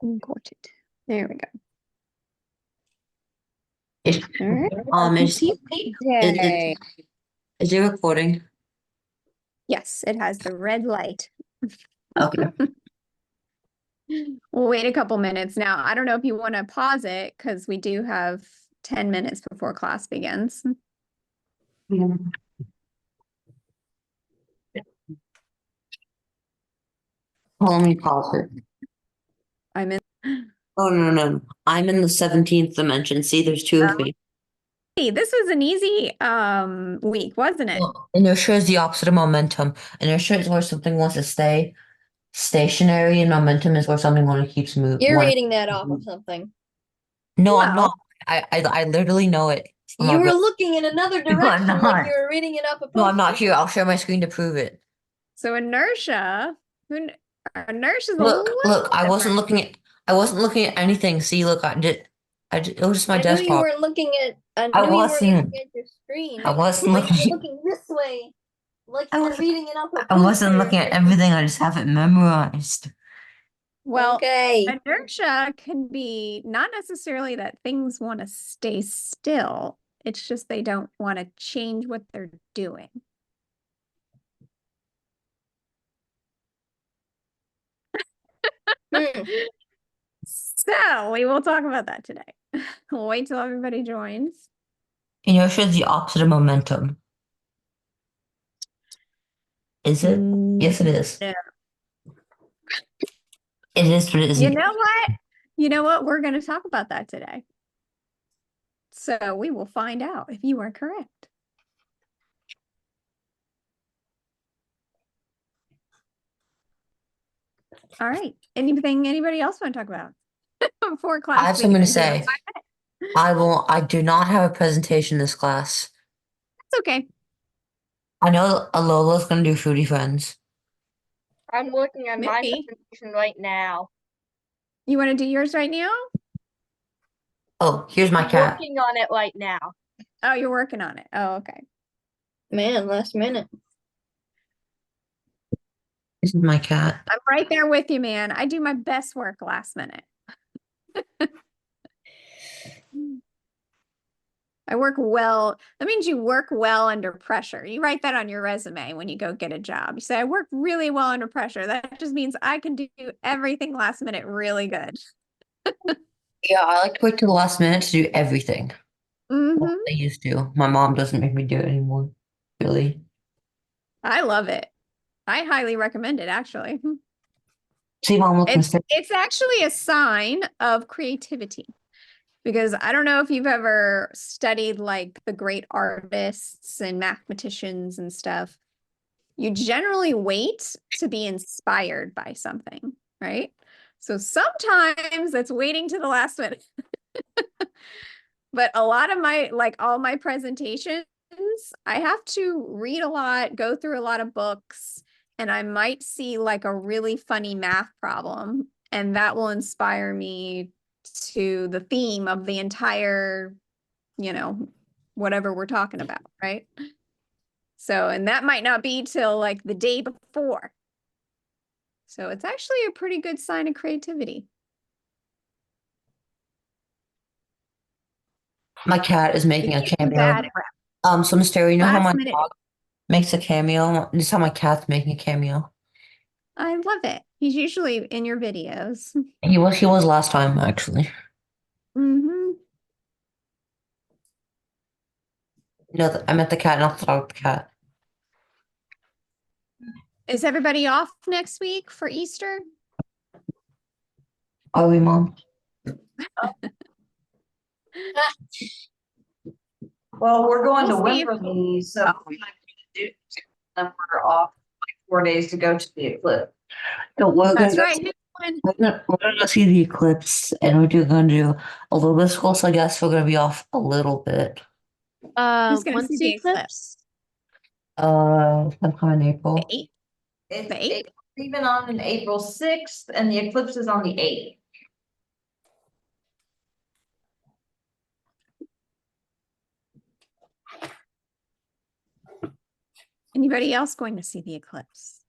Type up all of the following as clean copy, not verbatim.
Got it. There we go. Is, All right. is, Yay. is it recording? Yes, it has the red light. Okay. We'll wait a couple minutes now. I don't know if you want to pause it because we do have 10 minutes before class begins. Let me pause it. I'm in. Oh, no. I'm in the 17th dimension. See, there's two of me. Hey, this was an easy week, wasn't it? Well, inertia is the opposite of momentum. Inertia is where something wants to stay stationary, and momentum is where something keeps moving. You're reading that off of something. No, I'm Well, not. I literally know it. from You my were book. looking in another I'm direction like not. you were reading it off a No, I'm not poster. here. I'll share my screen to prove it. so inertia's a Look. I wasn't different. looking at anything. See, look, it was just my I knew you desktop. weren't looking at. I I knew you weren't wasn't. looking at your screen. I wasn't Like you're looking. looking this way, like I you're wasn't. reading it off a I wasn't poster. looking at everything. I just have it memorized. Well, Okay. inertia can be not necessarily that things want to stay still. It's just they don't want to change what they're doing. So we will talk about that today. We'll wait till everybody joins. Inertia is the opposite of momentum. Is it? Yes, it is. No. It is, but it isn't. You know what? You know what? We're going to talk about that today. So we will find out if you are correct. All right. Anything anybody else want to talk about before class I have something to begins? say. I do not have a presentation this class. It's okay. I know Alola's gonna do Fruity Friends. I'm looking at my Maybe. presentation right now. You want to do yours right now? Oh, here's my I'm cat. working on it right now. Oh, you're working on it. Oh, okay. Man, last minute. This is my cat. I'm right there with you, man. I do my best work last minute. I work well. That means you work well under pressure. You write that on your resume when you go get a job. You say, I work really well under pressure. That just means I can do everything last minute really good. Yeah, I like to wait till the last minute to do everything. Mm-hmm. I used to. My mom doesn't make me do it anymore. Really. I love it. I highly recommend it, actually. See, mom, look, It's actually a sign of creativity. Because I don't know if you've ever studied like the great artists and mathematicians and stuff. You generally wait to be inspired by something, right? So sometimes that's waiting to the last minute. But a lot of all my presentations, I have to read a lot, go through a lot of books, and I might see like a really funny math problem, and that will inspire me to the theme of the entire, whatever we're talking about, right? So, and that might not be till like the day before. So it's actually a pretty good sign of creativity. my cat is making a cameo. So Miss Terry, you know how my dog makes a cameo? This is how my cat's making a cameo. I love it. He's usually in your videos. He was last time, actually. Mm-hmm. No, I met the cat, not the dog, the cat. Is everybody off next week for Easter? Are we, Mom? Well, we're going We'll to see. Wimberley, so we're off like 4 days to go to the eclipse. So That's right. we're gonna see the eclipse, and we're gonna do a little bit of school. So I guess we're gonna be off a little bit. Who's gonna When's see the the eclipse? Sometime in April. The 8th? The 8th? It's even on April 6th, and the eclipse is on the 8th. Anybody else going to see the eclipse?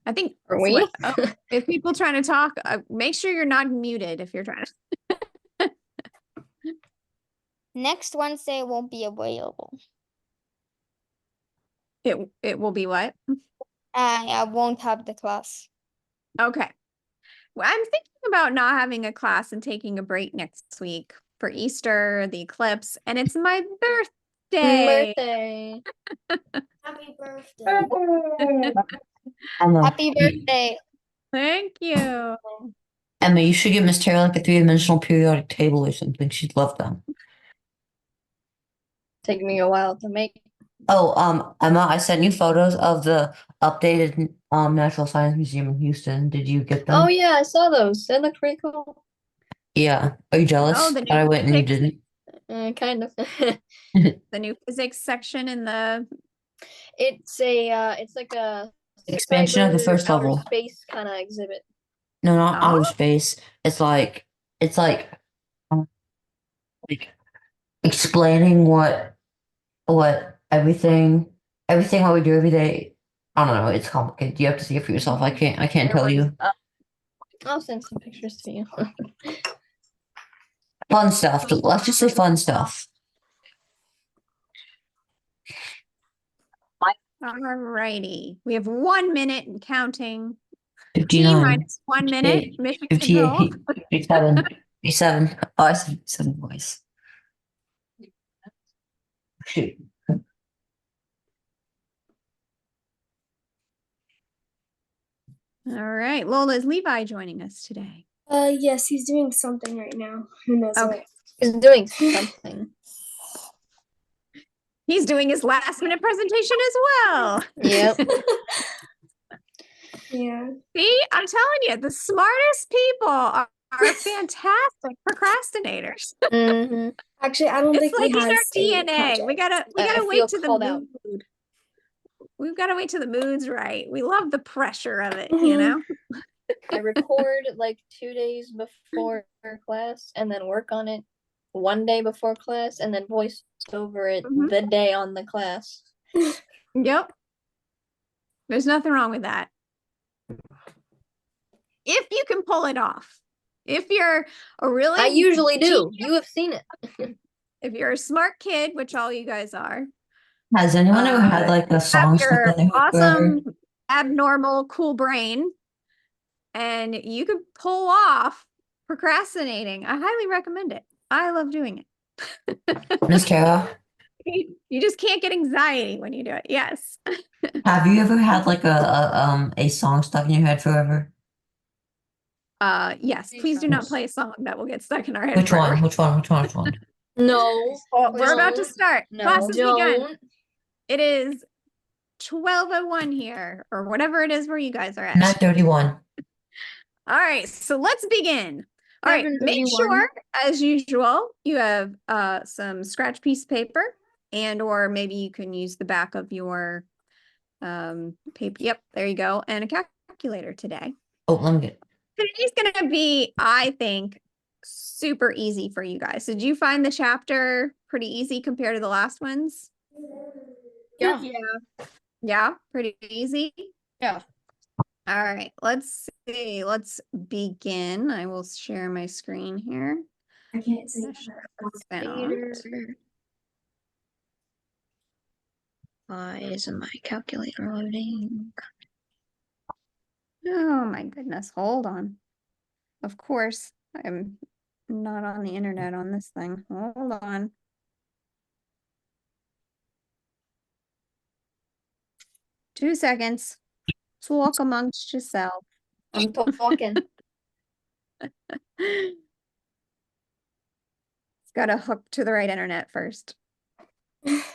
I think Are we? if people trying to talk, make sure you're not muted if you're trying to. Next Wednesday won't be available. It will be what? I won't have the class. Okay. Well, I'm thinking about not having a class and taking a break next week for Easter, the eclipse, and it's my birthday. Birthday. Happy birthday. Emma, Happy birthday. Thank you. Emma, you should get Miss Terry like a three-dimensional periodic table or something. She'd love them. Take me a while to make. Oh, Emma, I sent you photos of the updated Natural Science Museum in Houston. Did you get them? Oh yeah, I saw those. They look pretty cool. Yeah. Are you jealous Oh, the that I new went and you physics- didn't? Kind of. The new physics section in the It's like a Expansion of the cyber first outer level. space kind of exhibit. No, not outer Oh. space. It's like like explaining what everything what we do every day. I don't know. It's complicated. You have to see it for yourself. I can't tell you. I'll send some pictures to you. Fun stuff. Let's just say fun stuff. Alrighty. We have 1 minute and counting. T 59, minus 1 minute. 58, Mission 58, control. 57, 57. Oh, I said 7 voice. Shoot. All right. Lola, is Levi joining us today? Yes, he's doing something right now. Who knows what? Okay. He's doing something. He's doing his last minute presentation as well. Yep. Yeah. See, I'm telling you, the smartest people are fantastic procrastinators. Mm-hmm. Actually, I don't It's think like he in our has a DNA. We project. gotta I wait feel till the called out. mood. We've got to wait till the mood's right. We love the pressure of it, you Mhm. know? I record like 2 days before class and then work on it 1 day before class and then voice over it Mhm. the day on the class. Yep. There's nothing wrong with that. If you can pull it off. If you're a really I usually do. genius- You have seen it. if you're a smart kid, which all you guys are, Has anyone ever had like a have song stuck your in their head forever? awesome, abnormal, cool brain, and you could pull off procrastinating. I highly recommend it. I love doing it. Miss Tara, You just can't get anxiety when you do it. Yes. have you ever had like a song stuck in your head forever? Yes. Please do not play a song that will get stuck in our head. Which forever. one? Which one? Which one? Which one? No. Well, we're about to Don't. start. No, Class has begun. don't. It is 12:01 here, or whatever it is where you guys are at. 9:31. All right, so let's begin. All right, make 7:31. sure, as usual, you have some scratch piece of paper, and or maybe you can use the back of your paper. Yep, there you go, and a calculator today. Oh, let me get. Today's gonna be, I think, super easy for you guys. Did you find the chapter pretty easy compared to the last ones? Yeah. Yeah, pretty easy. Yeah. All right, let's see. Let's begin. I will share my screen here. I can't see. Why isn't my calculator loading? Oh my goodness, hold on. Of course, I'm not on the internet on this thing. Hold on. Two seconds. Talk amongst yourself. I'm talking. It's got to hook to the right internet first. I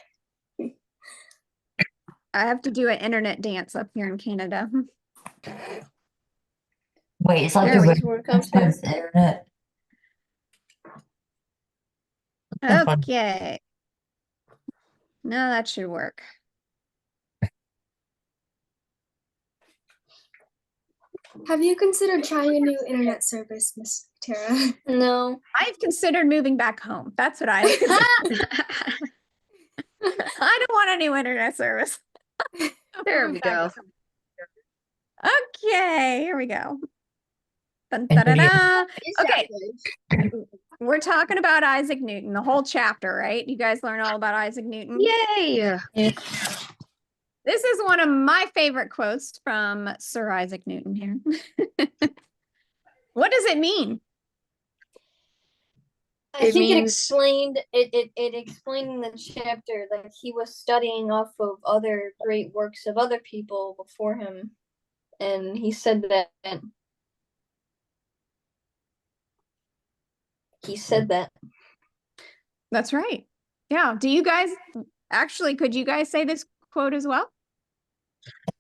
have to do an internet dance up here in Canada. Wait, it's like There the we radio Where it comes sometimes the internet. That's fun. Okay. No, that should work. Have you considered trying a new internet service, Miss Tara? No. I've considered moving back home. That's what I I don't want a new internet service. There we go. Okay, here we go. Dun, And da, da, video. da. Is Okay. that good? We're talking about Isaac Newton, the whole chapter, right? You guys learn all about Isaac Newton. Yay! This is one of my favorite quotes from Sir Isaac Newton here. What does it mean? I It think it means- explained it explained in the chapter that he was studying off of other great works of other people before him, and he said that That's right. Yeah. Do you guys actually, could you guys say this quote as well?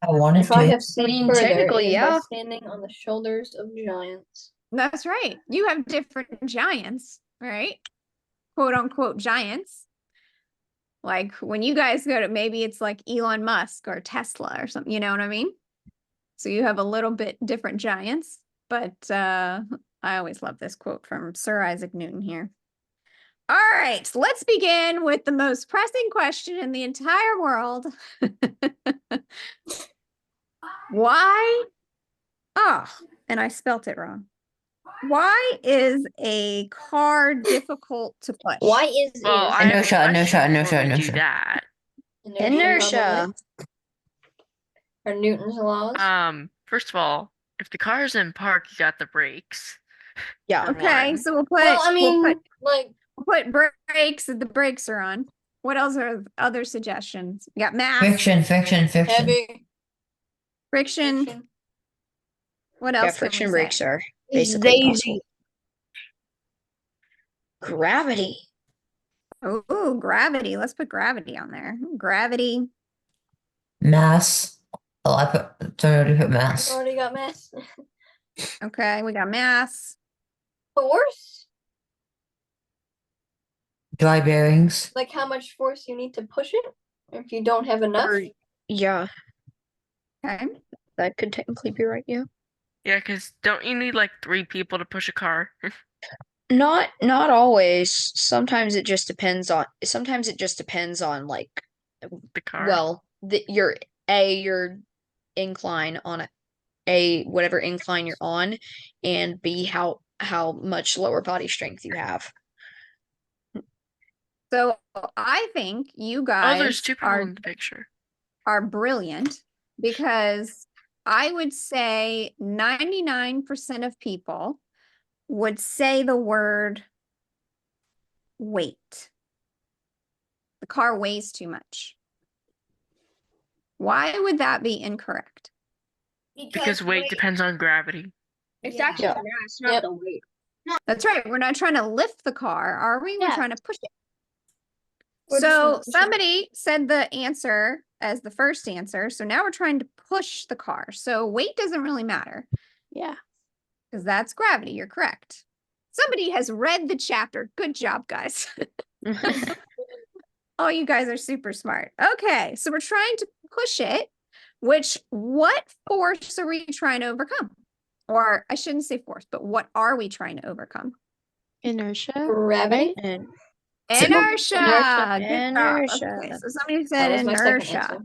I wanted If I to. have seen further, technically, it is by yeah. standing on the shoulders of giants. That's right. You have different giants, right? Quote unquote giants. Like when you guys go to, maybe it's like Elon Musk or Tesla or something, you know what I mean? So you have a little bit different giants, but I always love this quote from Sir Isaac Newton here. All right, let's begin with the most pressing question in the entire world. Why? Oh, and I spelt it wrong. Why is a car difficult to push? Why is Well, is I have a Inertia, inertia, question inertia, before we do inertia. that. Inertia. Or Newton's laws? First of all, if the car's in park, you got the brakes. Yeah. for Okay, one. so we'll put Well, I mean, we'll like put brakes if the brakes are on. What else are other suggestions? You got mass, Friction. heavy friction. friction. What Yeah, else can friction we brakes say? are basically impossible. Gravity. Oh, gravity. Let's put gravity on there. Gravity. Mass. Oh, I already put mass. Already got mass. Okay, we got mass. Force? Dry bearings. Like how much force you need to push it? If you don't have enough? Or, yeah, Okay. that could technically be right. Yeah. Yeah, because don't you need like 3 people to push a car? Not always. Sometimes it just depends on like The car. well, your incline on a whatever incline you're on, and B how much lower body strength you have. So I think you Oh, there's guys 2 people in the picture. are brilliant because I would say 99% of people would say the word weight. The car weighs too much. Why would that be incorrect? Because weight depends on gravity. It's Yeah. actually Yeah. mass, not Yep. the weight. That's right. We're not trying to lift the car, are we? We're Yeah. trying to push it. We're just So trying to push it. somebody said the answer as the first answer. So now we're trying to push the car. So weight doesn't really matter Yeah. because that's gravity. You're correct. Somebody has read the chapter. Good job, guys. Oh, you guys are super smart. Okay, so we're trying to push it, what force are we trying to overcome? Or I shouldn't say force, but what are we trying to overcome? Inertia. Gravity? And Inertia. Good job. Inertia. Okay, so somebody That said was my second inertia. answer.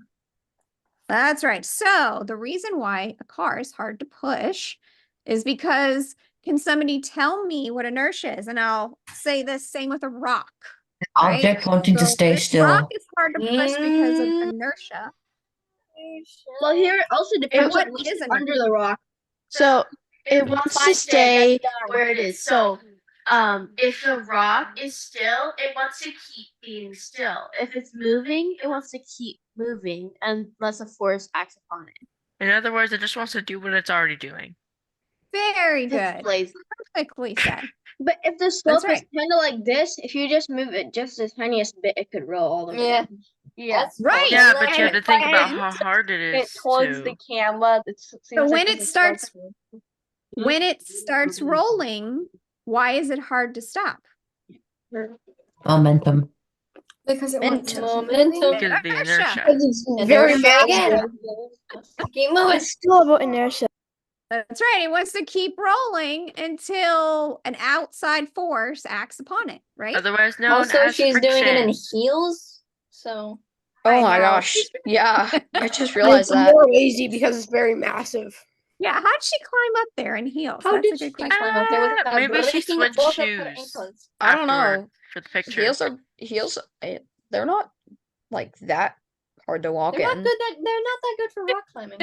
That's right. So the reason why a car is hard to push is because can somebody tell me what inertia is? And I'll say the same with a rock. Right? Object wanting to So stay this still. rock is hard to push because of Mm. inertia. Well, here it also depends what on what's is an- under the rock. So it wants to stay where it is. So If the rock is still, it wants to keep being still. If it's moving, it wants to keep moving unless a force acts upon it. In other words, it just wants to do what it's already doing. Very It's good. lazy. Perfectly said. But if the slope right. is kind of like this, if you just move it just the tiniest bit, it could roll all the way. Yeah. Yeah. That's Right. awesome. Yeah, but you have to think about and- how hard it It is towards to. the camera. So when it starts, when it starts rolling, why is it hard to stop? Momentum. Because it wants to Momentum. Because of the Inertia. inertia. Very Inertia. Keep moving. still about inertia. That's right. It wants to keep rolling until an outside force acts upon it, right? Otherwise known Also, as she's doing it in friction. heels. So oh I my know. gosh. Yeah. I just realized It's that. more lazy because it's very massive. Yeah, how'd she climb up there in heels? How That's did a she good question. climb up there without Maybe she breaking switched both of her shoes ankles? I don't afterward know. for the picture. Heels, they're not like that hard to walk They're not in. good. They're not that good for rock climbing.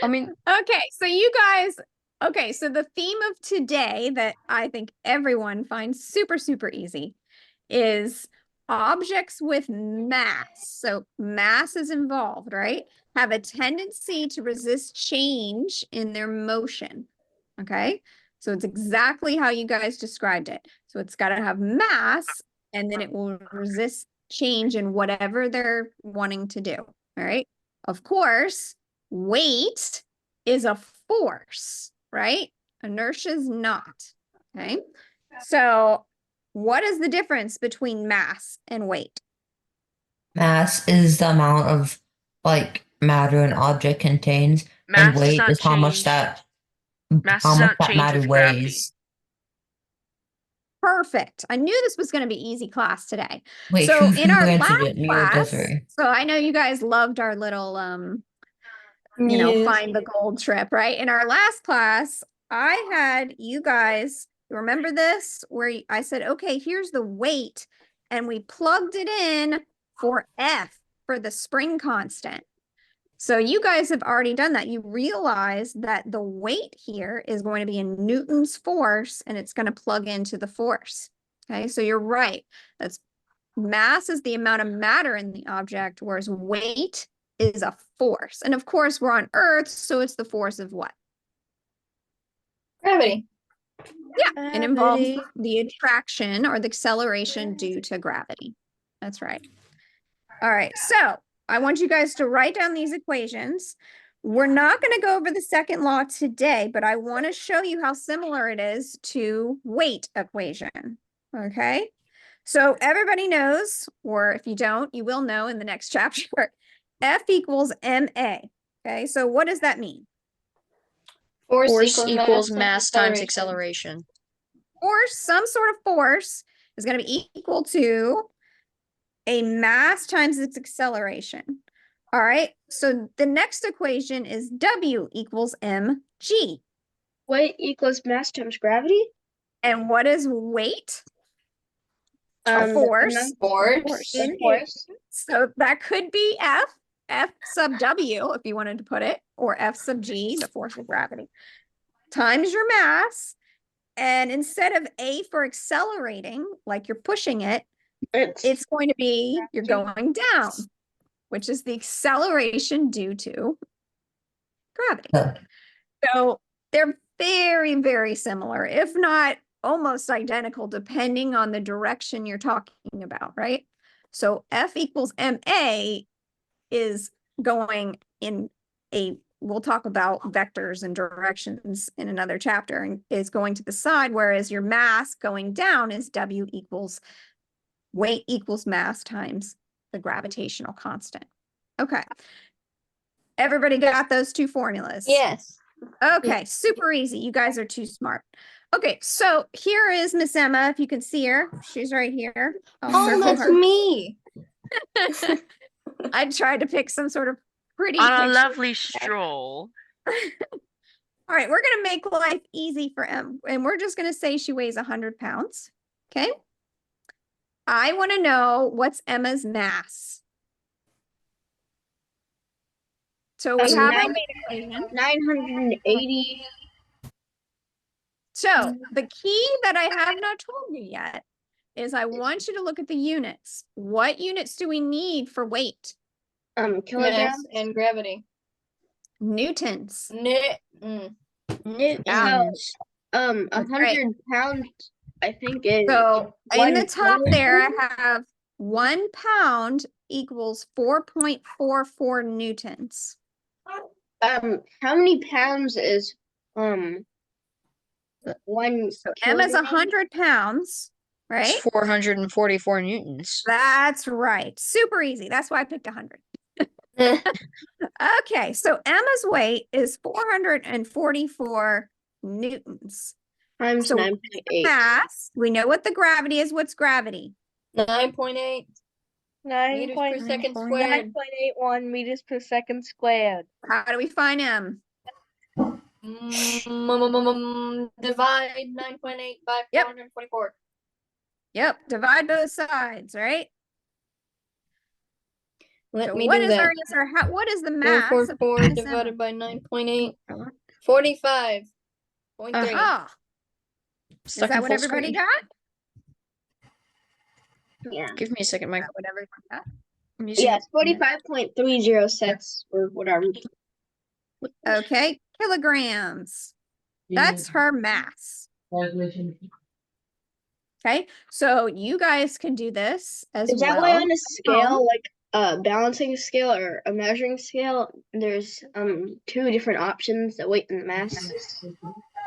I mean, Okay, so you guys, okay, so the theme of today that I think everyone finds super, super easy is objects with mass. So mass is involved, right? Have a tendency to resist change in their motion. Okay, so it's exactly how you guys described it. So it's got to have mass and then it will resist change in whatever they're wanting to do. All right. Of course, weight is a force, right? Inertia is not. Okay. So what is the difference between mass and weight? Mass is the amount of like matter an object contains, and Mass does weight not is how much change. that Mass does not change matter with gravity. weighs. Perfect. I knew this was going to be easy class today. Wait, So in who our answered last it? Me or class, Desiree? so I know you guys loved our little Yes. find the gold trip, right? In our last class, I had you guys remember this where I said, okay, here's the weight, and we plugged it in for F for the spring constant. So you guys have already done that. You realize that the weight here is going to be in Newton's force, and it's going to plug into the force. Okay, so you're right. That's mass is the amount of matter in the object, whereas weight is a force. And of course, we're on Earth, so it's the force of what? Gravity. Yeah, it involves the attraction or the acceleration due to gravity. That's right. All right, so I want you guys to write down these equations. We're not going to go over the second law today, but I want to show you how similar it is to weight equation. Okay, so everybody knows, or if you don't, you will know in the next chapter, F equals ma. Okay, so what does that mean? force equals mass times acceleration. Force, some sort of force, is going to be equal to a mass times its acceleration. All right, so the next equation is W equals mg. Weight equals mass times gravity. And what is weight? The Force. force. So that could be F sub W, if you wanted to put it, or F sub G, the force of gravity, times your mass. And instead of A for accelerating, like you're pushing it, it's going to be you're going down, which is the acceleration due to gravity. Oh. So they're very, very similar, if not almost identical, depending on the direction you're talking about, right? So F equals ma is going in we'll talk about vectors and directions in another chapter, and is going to the side, whereas your mass going down is W equals weight equals mass times the gravitational constant. Okay. Everybody got those two formulas? Yes. Okay, super easy. You guys are too smart. Okay, so here is Miss Emma. If you can see her, she's right here. Oh, that's me. I tried to pick some sort of pretty On a picture. lovely stroll. All right, we're gonna make life easy for Em, and we're just gonna say she weighs 100 pounds. Okay. I want to know what's Emma's mass. So we have our weight equation. 980. So the key that I have not told you yet is I want you to look at the units. What units do we need for weight? Mass Kilograms. and gravity. Newtons. Newtons. That's 100 pounds, I think is So in the 1 top kilogram. there, I have 1 pound equals 4.44 newtons. How many pounds is 1 So Emma's kilogram? 100 pounds, right? It's 444 newtons. That's right. Super easy. That's why I picked 100. Okay, so Emma's weight is 444 newtons. Times So 9.8. mass, we know what the gravity is. What's gravity? 9.8 meters per second squared. 9.81 meters per second squared. How do we find M? Divide 9.8 by Yep. 424. Yep, divide both sides, right? Let So me what do is our that. answer? What is the mass of 444 Miss Emma? divided by 9.8. 45.3. Ah, is Stuck that in what full everybody screen. got? Yeah. Give me a second, Is Mike. that what everybody got? I'm using Yes, 45.30 cents or whatever. Okay, kilograms. That's her mass. Okay, so you guys can do this as Is that well. why on a home. scale, like a balancing scale or a measuring scale, there's two different options, the weight and the mass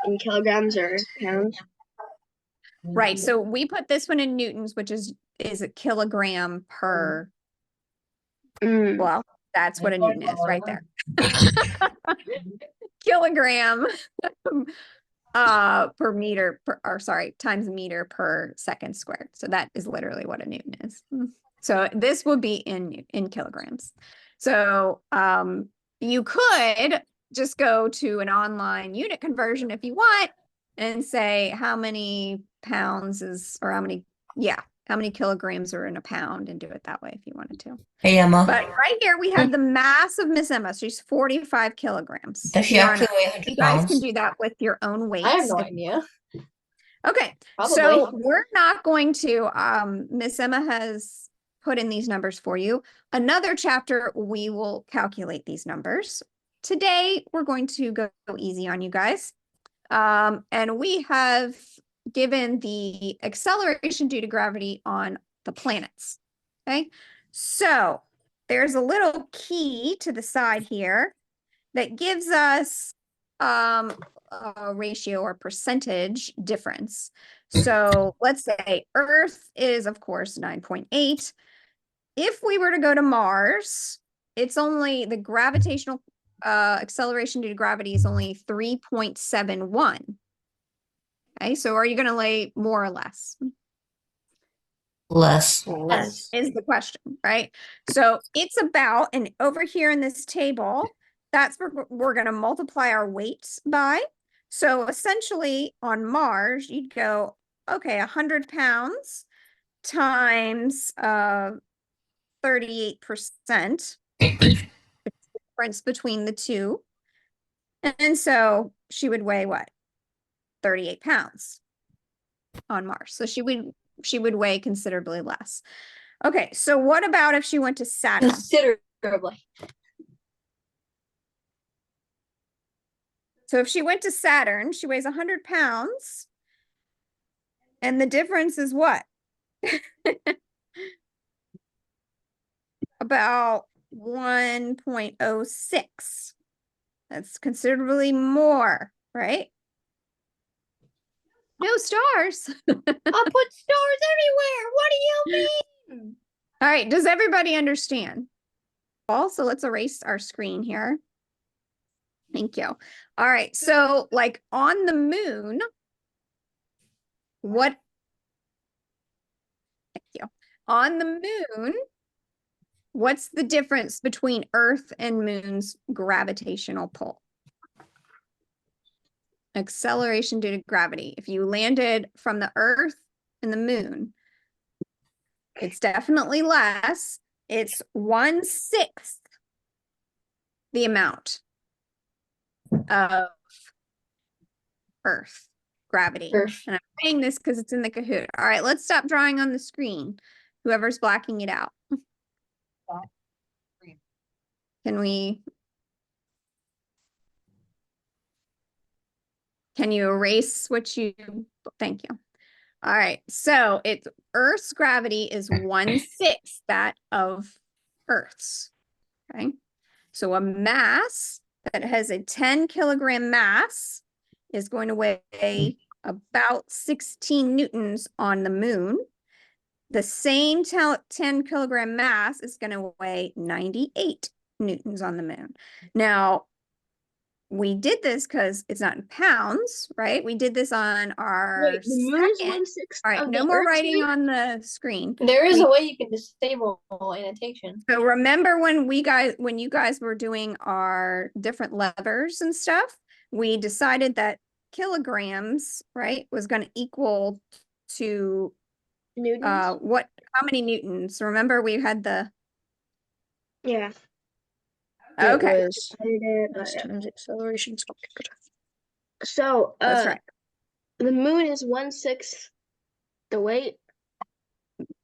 in kilograms or pounds? Right, so we put this one in newtons, which is a kilogram per, Mm. well, that's what a newton is right there. Kilogram per meter or sorry, times meter per second squared. So that is literally what a newton is. So this will be in kilograms. So you could just go to an online unit conversion if you want and say how many pounds is, or how many kilograms are in a pound, and do it that way if you wanted to. Hey Emma, But right here we have the mass of Miss Emma. She's 45 kilograms. does she Here on actually Earth. weigh 100 You guys can pounds? do that with your own weights. I have no idea. Okay, Probably. so we're not going to, Miss Emma has put in these numbers for you. Another chapter, we will calculate these numbers. Today, we're going to go easy on you guys. And we have given the acceleration due to gravity on the planets. Okay, so there's a little key to the side here that gives us a ratio or percentage difference. So let's say Earth is, of course, 9.8. If we were to go to Mars, it's only the gravitational acceleration due to gravity is only 3.71. Okay, so are you going to lay more or less? Less. Is the question, right? So it's about, and over here in this table, that's where we're going to multiply our weights by. So essentially on Mars, you'd go, okay, 100 pounds times 38% difference between the two. And so she would weigh what? 38 pounds on Mars. So she would weigh considerably less. Okay, so what about if she went to Saturn? Considerably. So if she went to Saturn, she weighs 100 pounds. And the difference is what? About 1.06. That's considerably more, right? No stars. I'll put stars everywhere. What do you mean? All right, does everybody understand? Also, let's erase our screen here. Thank you. All right, so like on the moon, thank you. On the moon, what's the difference between Earth and Moon's gravitational pull? Acceleration due to gravity. If you landed from the Earth and the Moon, it's definitely less. It's 1/6 the amount of Earth gravity. Earth. And I'm saying this because it's in the Kahoot. All right, let's stop drawing on the screen. Whoever's blacking it out. Can you erase what you, thank you. All right, so it's Earth's gravity is 1/6 that of Earth's, okay? So a mass that has a 10 kilogram mass is going to weigh about 16 newtons on the moon. The same 10 kilogram mass is going to weigh 98 newtons on the moon. Now, we did this because it's not in pounds, right? We did this on our Wait, the moon is second. 1/6 All right, of no the more Earth's writing weight? on the screen. There is a way you can disable annotation. So remember when you guys were doing our different levers and stuff, we decided that kilograms, right, was going to equal to Newtons? how many newtons? Remember we had the Yeah. okay. It was mass times acceleration squared. So, That's right. the moon is 1/6 the weight.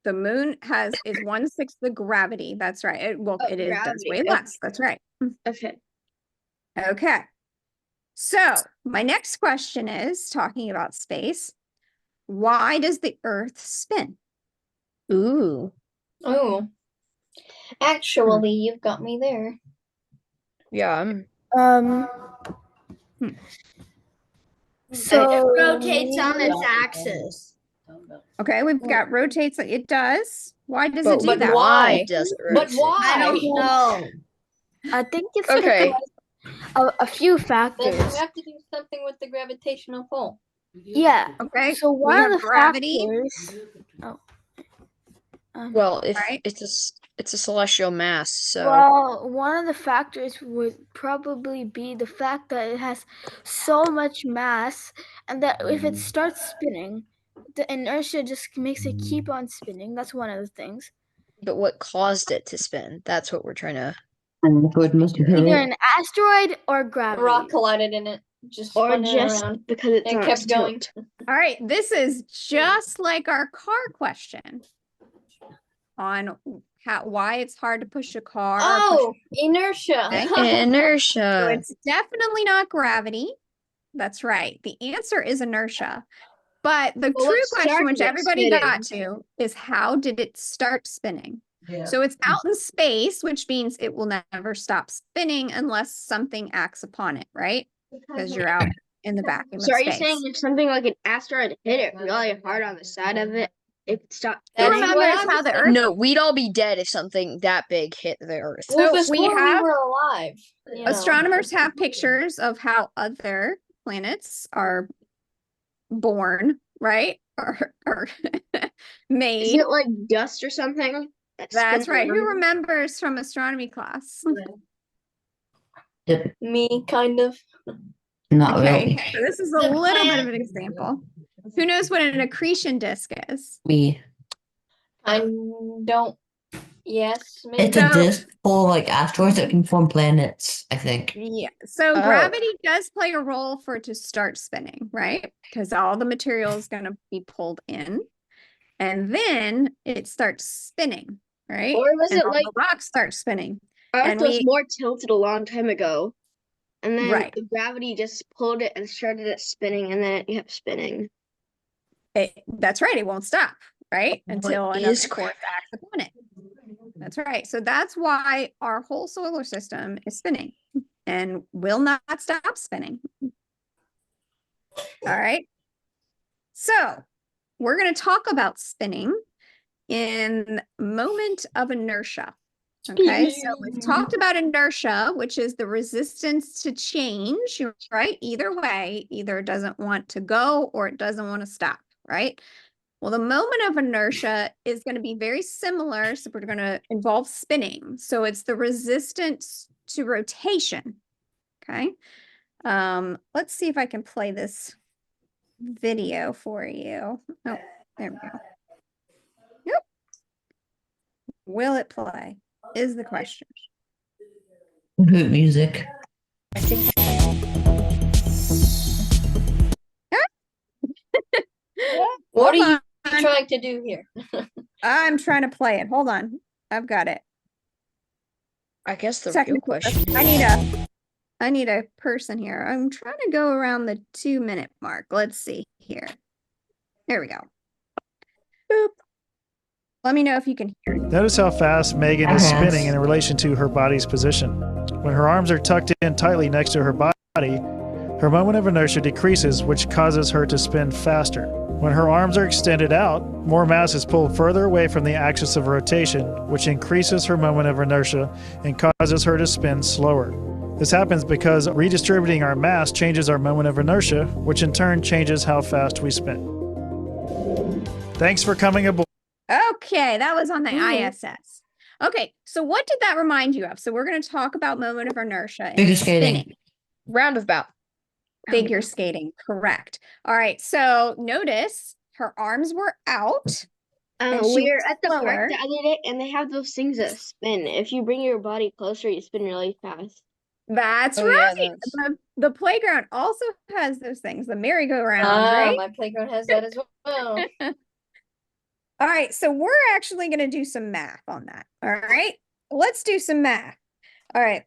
The moon is 1/6 the gravity. That's right. It Oh, it does gravity. weigh less. That's right. Okay. Okay. So my next question is talking about space. Why does the Earth spin? Ooh. Oh, actually, you've got me there. Yeah. So It rotates on its axis. Okay, we've got rotates. It does. Why does it But do but that? why does it But rotate? why? I don't know. I think it's Okay. because a few Then factors. you have to do something with the gravitational pull. Yeah. Okay. So we one have of the gravity. factors. Oh. Well, if Right. it's a celestial mass, so Well, one of the factors would probably be the fact that it has so much mass, and that if it starts spinning, the inertia just makes it keep on spinning. That's one of the things. but what caused it to spin? That's what we're trying to Asteroid must have hit Either it. an asteroid or A gravity. rock collided in it, just Or spun it just around. because it's and on kept its going. tilt. All right. This is just like our car question on why it's hard to push a car. or Oh, push inertia. Okay. So inertia. it's definitely not gravity. That's right. The answer is inertia. But the Well, true what question, which started it everybody spinning? got to, is how did it start spinning? Yeah. So it's out in space, which means it will never stop spinning unless something acts upon it, right? Because you're out in the vacuum So of are you space. saying if something like an asteroid hit it really hard on the side of it, it stopped So That's spinning? remember, what it's I how was the thinking. Earth. No, we'd all be dead if something that big hit the Earth. Well, So we before have we were alive. You know. astronomers have pictures of how other planets are born, right? Or Is made. it like dust or something? That That's spins right. Who around? remembers from astronomy class? Yep. Me, kind of. Not Okay, really. so this is a The little bit of planet- an example. Who knows what an accretion disk is? Me. I don't. Yes, maybe. It's a So- disk full of like asteroids that can form planets, I think. Yeah, so Oh. gravity does play a role for it to start spinning, right? Because all the material is going to be pulled in, and then it starts spinning, right? Or was and it all like the rocks start spinning? Earth and was we- more tilted a long time ago, and then Right. the gravity just pulled it and started it spinning, and then it kept spinning. That's right. It won't stop, right? What Until is another force acts upon it. That's right. So that's why our whole solar system is spinning and will not stop spinning. All right. So we're going to talk about spinning in moment of inertia. Okay, so we've talked about inertia, which is the resistance to change, right? Either way, either it doesn't want to go or it doesn't want to stop, right? Well, the moment of inertia is going to be very similar. So we're going to involve spinning. So it's the resistance to rotation. Okay. Let's see if I can play this video for you. Oh, there we go. Yep. Will it play? Is the question. Hoot music. I think What are Hold you on. trying to do here? I'm trying to play it. Hold on. I've got it. I guess the real Technical question I need a person here. I'm trying to go around the 2-minute mark. Let's see here. There we go. Boop. Let me know if you can hear it. Notice how fast Megan is Uh-huh. spinning in relation to her body's position. When her arms are tucked in tightly next to her body, her moment of inertia decreases, which causes her to spin faster. When her arms are extended out, more mass is pulled further away from the axis of rotation, which increases her moment of inertia and causes her to spin slower. This happens because redistributing our mass changes our moment of inertia, which in turn changes how fast we spin. Thanks for coming aboard. Okay, that was on the ISS. Okay, so what did that remind you of? So we're going to talk about moment of inertia and Figure skating. spinning. roundabout. Figure skating, correct. All right, so notice her arms were out and she We're was at the park slower. the other day, and they have those things that spin. If you bring your body closer, you spin really fast. That's Oh, yeah, right. The playground also has those things, the merry-go-rounds, Ah, right? my playground has that as well. All right, so we're actually going to do some math on that. All right, let's do some math. All right.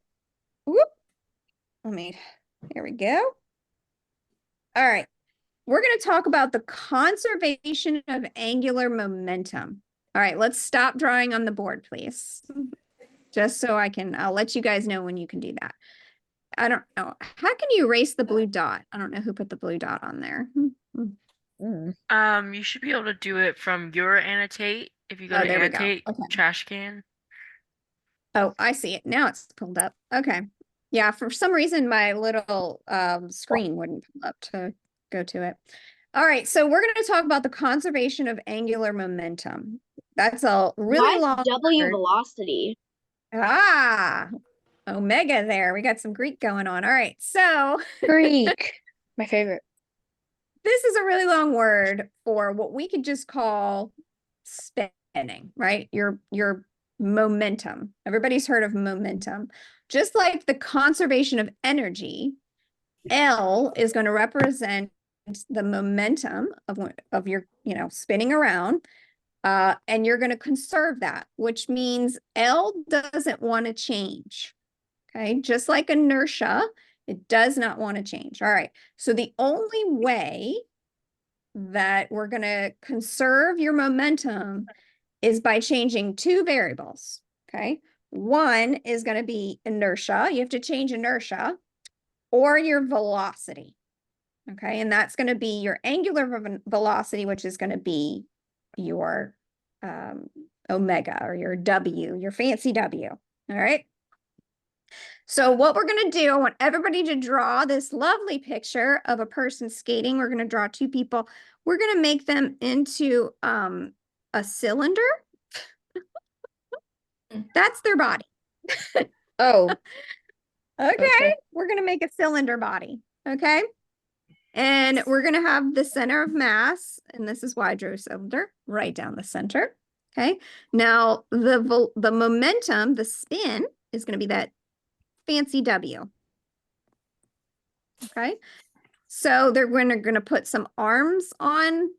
Whoop. Here we go. All right. We're going to talk about the conservation of angular momentum. All right, let's stop drawing on the board, please. Just so I'll let you guys know when you can do that. I don't know. How can you erase the blue dot? I don't know who put the blue dot on there. You should be able to do it from your annotate. If you go Oh, to there we go. annotate, Okay. trash can. Oh, I see it. Now it's pulled up. Okay. Yeah, for some reason my little screen wouldn't pull up to go to it. All right, so we're going to talk about the conservation of angular momentum. That's a really Why is long W word. velocity? Ah, omega there. We got some Greek going on. All right, so Greek. My favorite. this is a really long word for what we could just call spinning, right? Your momentum. Everybody's heard of momentum. Just like the conservation of energy, L is going to represent the momentum of your, spinning around. And you're going to conserve that, which means L doesn't want to change. Okay, just like inertia, it does not want to change. All right, so the only way that we're going to conserve your momentum is by changing two variables. Okay, one is going to be inertia. You have to change inertia or your velocity. Okay, and that's going to be your angular velocity, which is going to be your omega or your W, your fancy W. All right. So what we're going to do, I want everybody to draw this lovely picture of a person skating. We're going to draw two people. We're going to make them into a cylinder. That's their body. Oh, Okay. We're going to make a cylinder body. Okay. And we're going to have the center of mass, and this is why I drew cylinder right down the center. Okay. Now the momentum, the spin, is going to be that fancy W. Okay. So they're going to put some arms on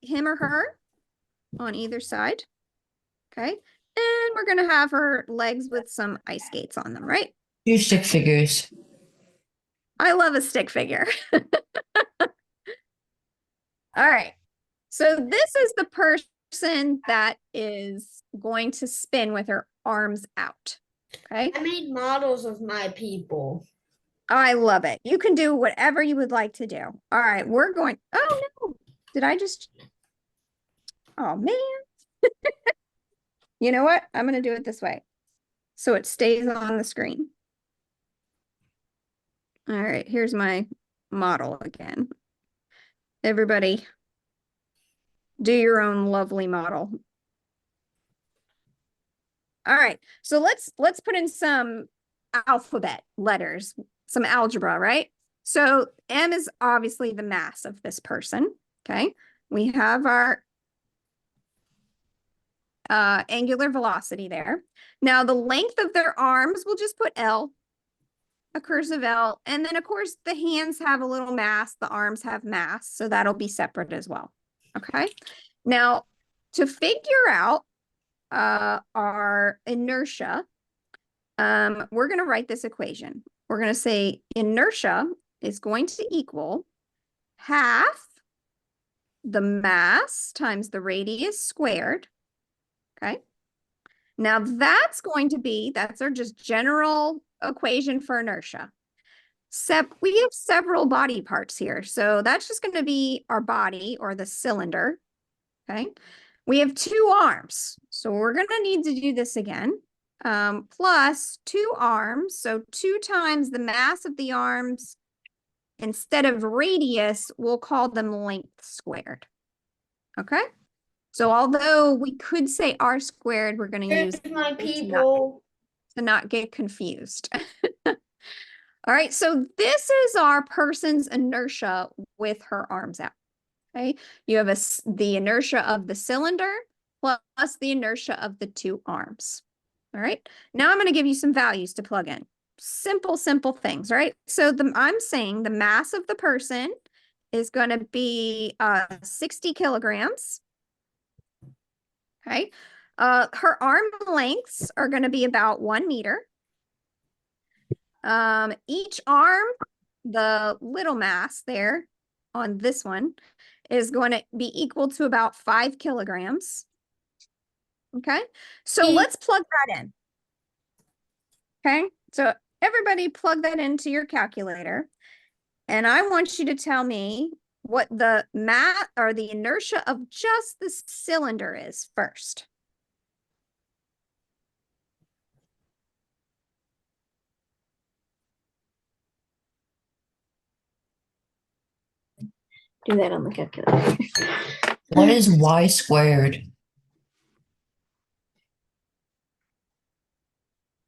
him or her on either side. Okay. And we're going to have her legs with some ice skates on them, right? Two stick figures. I love a stick figure. All right. So this is the person that is going to spin with her arms out. Okay. I made models of my people. I love it. You can do whatever you would like to do. All right. We're going. Oh, no. Did I just? Oh, man. You know what? I'm going to do it this way so it stays on the screen. All right. Here's my model again. Everybody, do your own lovely model. All right, so let's put in some alphabet letters, some algebra, right? So M is obviously the mass of this person, okay? We have our angular velocity there. Now the length of their arms, we'll just put L, a cursive L, and then of course the hands have a little mass, the arms have mass, so that'll be separate as well, okay? Now to figure out our inertia, we're going to write this equation. We're going to say inertia is going to equal half the mass times the radius squared. Okay. Now that's our just general equation for inertia. We have several body parts here. So that's just going to be our body or the cylinder. Okay. We have two arms. So we're going to need to do this again. Plus two arms. So 2 times the mass of the arms. Instead of radius, we'll call them length squared. Okay. So although we could say r squared, we're going to use my people. to not get confused. All right, so this is our person's inertia with her arms out. Okay, you have the inertia of the cylinder plus the inertia of the two arms. All right, now I'm going to give you some values to plug in. Simple things, right? So I'm saying the mass of the person is going to be 60 kilograms. Okay, her arm lengths are going to be about 1 meter. Each arm, the little mass there on this one is going to be equal to about 5 kilograms. Okay, so let's plug that in. Okay, so everybody plug that into your calculator. And I want you to tell me what the mass or the inertia of just the cylinder is first. Do that on the calculator. What is y squared?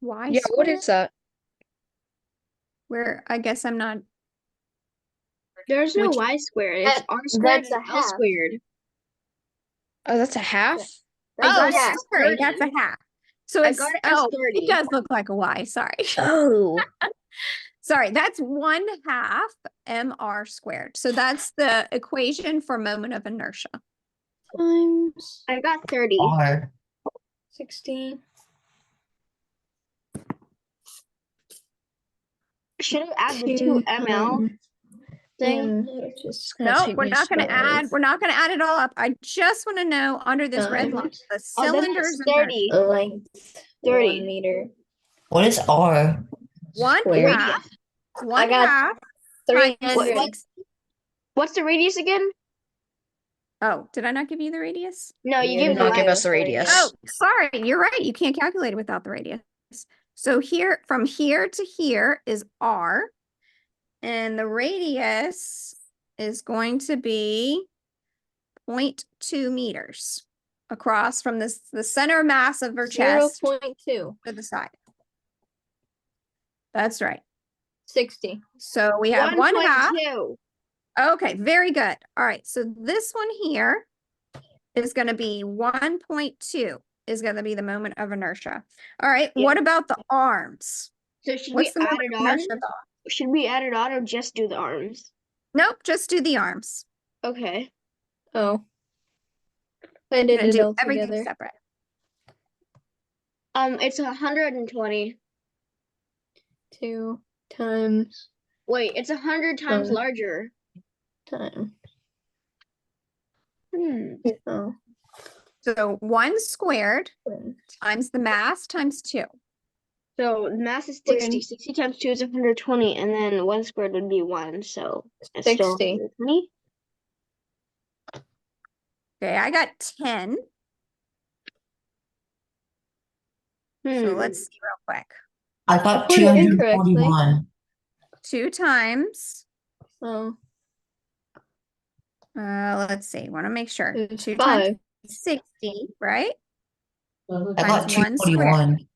Y Yeah, what squared? is that? Where I guess I'm not. There's no Which- y squared. It's That- r squared that's a and l half. squared. Oh, that's a half? I Oh, got it as sorry, 30. that's a half. So I it's got it as 30. it does look like a Y. Sorry. Oh. Sorry, that's 1/2 mr squared. So that's the equation for moment of inertia. Times I got 30. R. 60. Should I add the 2 ml thing? No, we're not going to add. We're not going to add it all up. I just want to know under this red line, the Oh, then cylinders. it's 30. Length 30. 1 meter. What is R? 1/2. I got 1/2 times 300. 6. What's the radius again? Oh, did I not give you the radius? No, you You gave did the not give radius. us the radius. Oh, sorry. You're right. You can't calculate it without the radius. So here, from here to here is R. And the radius is going to be 0.2 meters across from the center of mass of her chest 0.2. to the side. That's right. 60. So we have 1/2. 1.2. Okay, very good. All right, so this one here is going to be 1.2 is going to be the moment of inertia. All right, Yeah. what about the arms? So should What's the we add moment it of on? inertia of the arms? Should we add it on or just do the arms? Nope, just do the arms. Okay. Oh. I You're did gonna it do all everything together. separate. It's 120. 2 times Wait, it's 100 times Um, larger. time. Oh. So 1 squared times the mass times 2. So mass is 60. 60 times 2 is 120, and then 1 squared would be 1. So it's still 60. 120. Okay, I got 10. So let's see real quick. I got Put it incorrectly. 241. 2 times, Oh. let's see, want to make sure. It's 2 5. times 60, right? I got Times 1 squared. 241.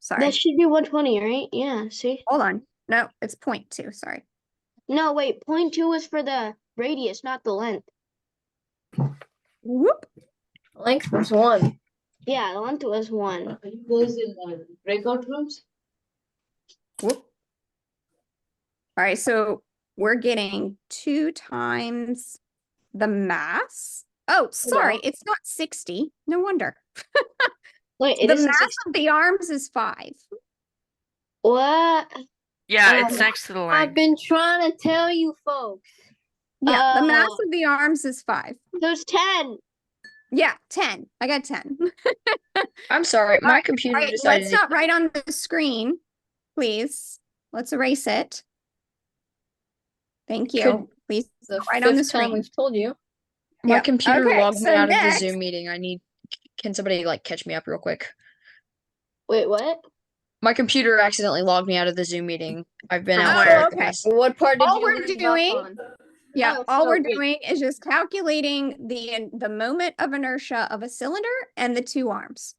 Sorry, That should be 120, right? Yeah, see? hold on. No, it's 0.2, sorry. No, wait, 0.2 is for the radius, not the length. Whoop. Length was 1. Yeah, the length was 1. Those in the breakout rooms? Whoop. All right, so we're getting 2 times the mass. Oh, sorry, it's not 60. No wonder. Wait, it The isn't mass 60. of the arms is 5. What? Yeah, it's next to the I've length. been trying to tell you folks. Yeah, the mass Oh. of the arms is 5. So it's 10. Yeah, 10. I got 10. I'm sorry, my computer All right, decided let's to not write on the screen, please. Let's erase it. Thank you. Could- Please The write on the 5th time screen. we've told you. my Yep. computer Okay, logged me so out of the next- Zoom meeting. Can somebody like catch me up real quick? Wait, what? My computer accidentally logged me out of the Zoom meeting. I've been From out where? for like the Okay. past. What part did All you we're leave off doing- on? Yeah, Oh, all so we're wait. doing is just calculating the moment of inertia of a cylinder and the 2 arms.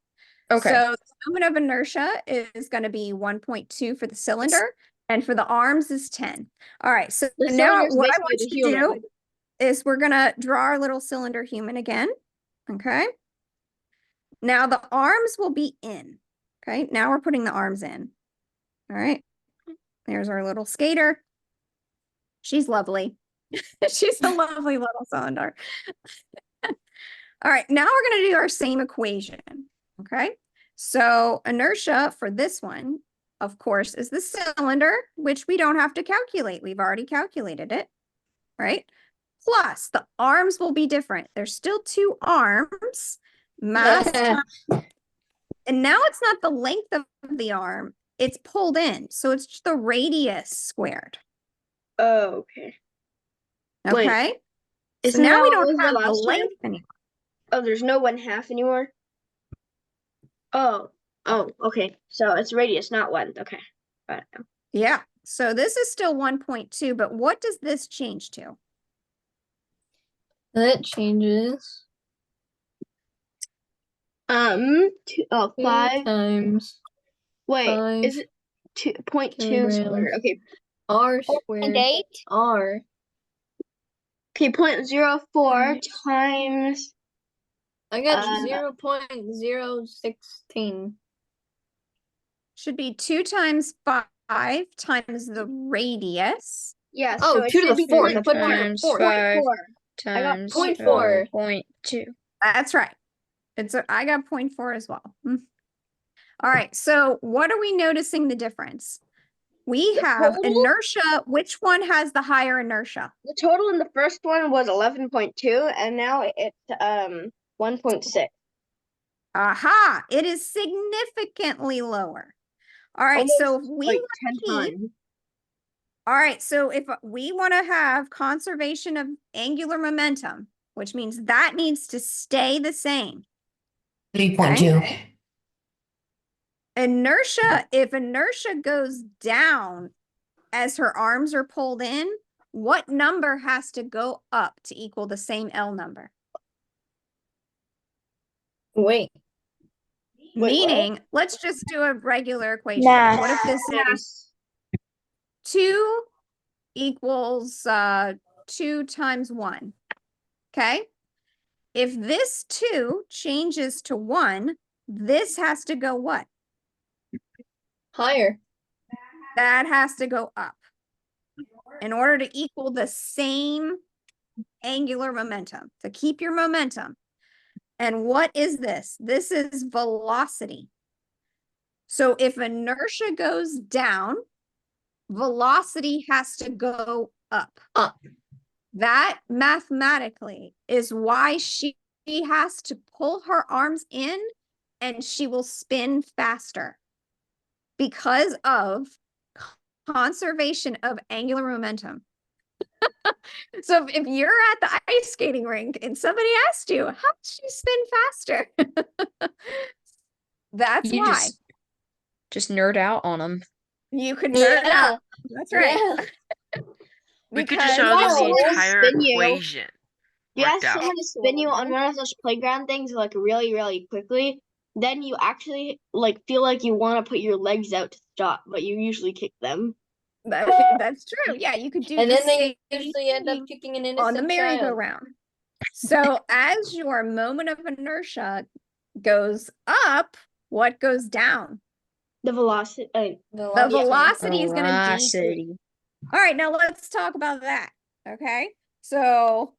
Okay. So the moment of inertia is going to be 1.2 for the cylinder, and for the arms is 10. All right, so The now cylinder's what I basically want the you to human. do is we're going to draw our little cylinder human again. Okay. Now the arms will be in. Okay, now we're putting the arms in. All right. There's our little skater. She's lovely. She's a lovely little cylinder. All right, now we're going to do our same equation. Okay, so inertia for this one, of course, is the cylinder, which we don't have to calculate. We've already calculated it, right? Plus, the arms will be different. There's still two arms, mass times, and now it's not the length of the arm, it's pulled in. So it's just the radius squared. Oh, okay. Wait, Okay, so isn't now that we what don't was the have the last time? length anymore. Oh, there's no 1/2 anymore? Oh, okay. So it's radius, not length. Okay. Got it. Yeah, so this is still 1.2, but what does this change to? That changes. 5 times Wait, 5 is it 2.2 kilograms. squared? Okay. R squared. 0.8? R. Okay, 0.04 times I got 0.016. Should be 2 times 5 times the radius. yeah, Oh, so it 2 to should the be 4th. 0.4. Put 2 to the 4th. 5 I got times 0.4. 0.2. That's right. I got 0.4 as well. All right, so what are we noticing the difference? We have total? inertia. Which one has the higher inertia? The total in the first one was 11.2, and now it's 1.6. Aha, it is significantly lower. All right, Almost so if we like want 10 to keep, times. all right, so if we want to have conservation of angular momentum, which means that needs to stay the same. 3.2. Inertia, if inertia goes down as her arms are pulled in, what number has to go up to equal the same L number? Wait. Meaning, let's just do a regular equation. Math. What if this is 2 equals 2 times 1? Okay. If this 2 changes to 1, this has to go what? Higher. That has to go up in order to equal the same angular momentum, to keep your momentum. And what is this? This is velocity. So if inertia goes down, velocity has to go up. Up. That mathematically is why she has to pull her arms in and she will spin faster because of conservation of angular momentum. So if you're at the ice skating rink and somebody asked you, how does she spin faster? That's You why. just nerd out on them. You could nerd out. That's right. We could just Because show them the someone to entire spin you. equation. You worked ask out. someone to spin you on one of those playground things like really, really quickly, then you actually like feel like you want to put your legs out to stop, but you usually kick them. that's true. Yeah, you could do And the then they same usually end up thing kicking an on the innocent child. merry-go-round. So as your moment of inertia goes up, what goes down? The velocity. The velocity is going to decrease. Velocity. All right, now let's talk about that. Okay, so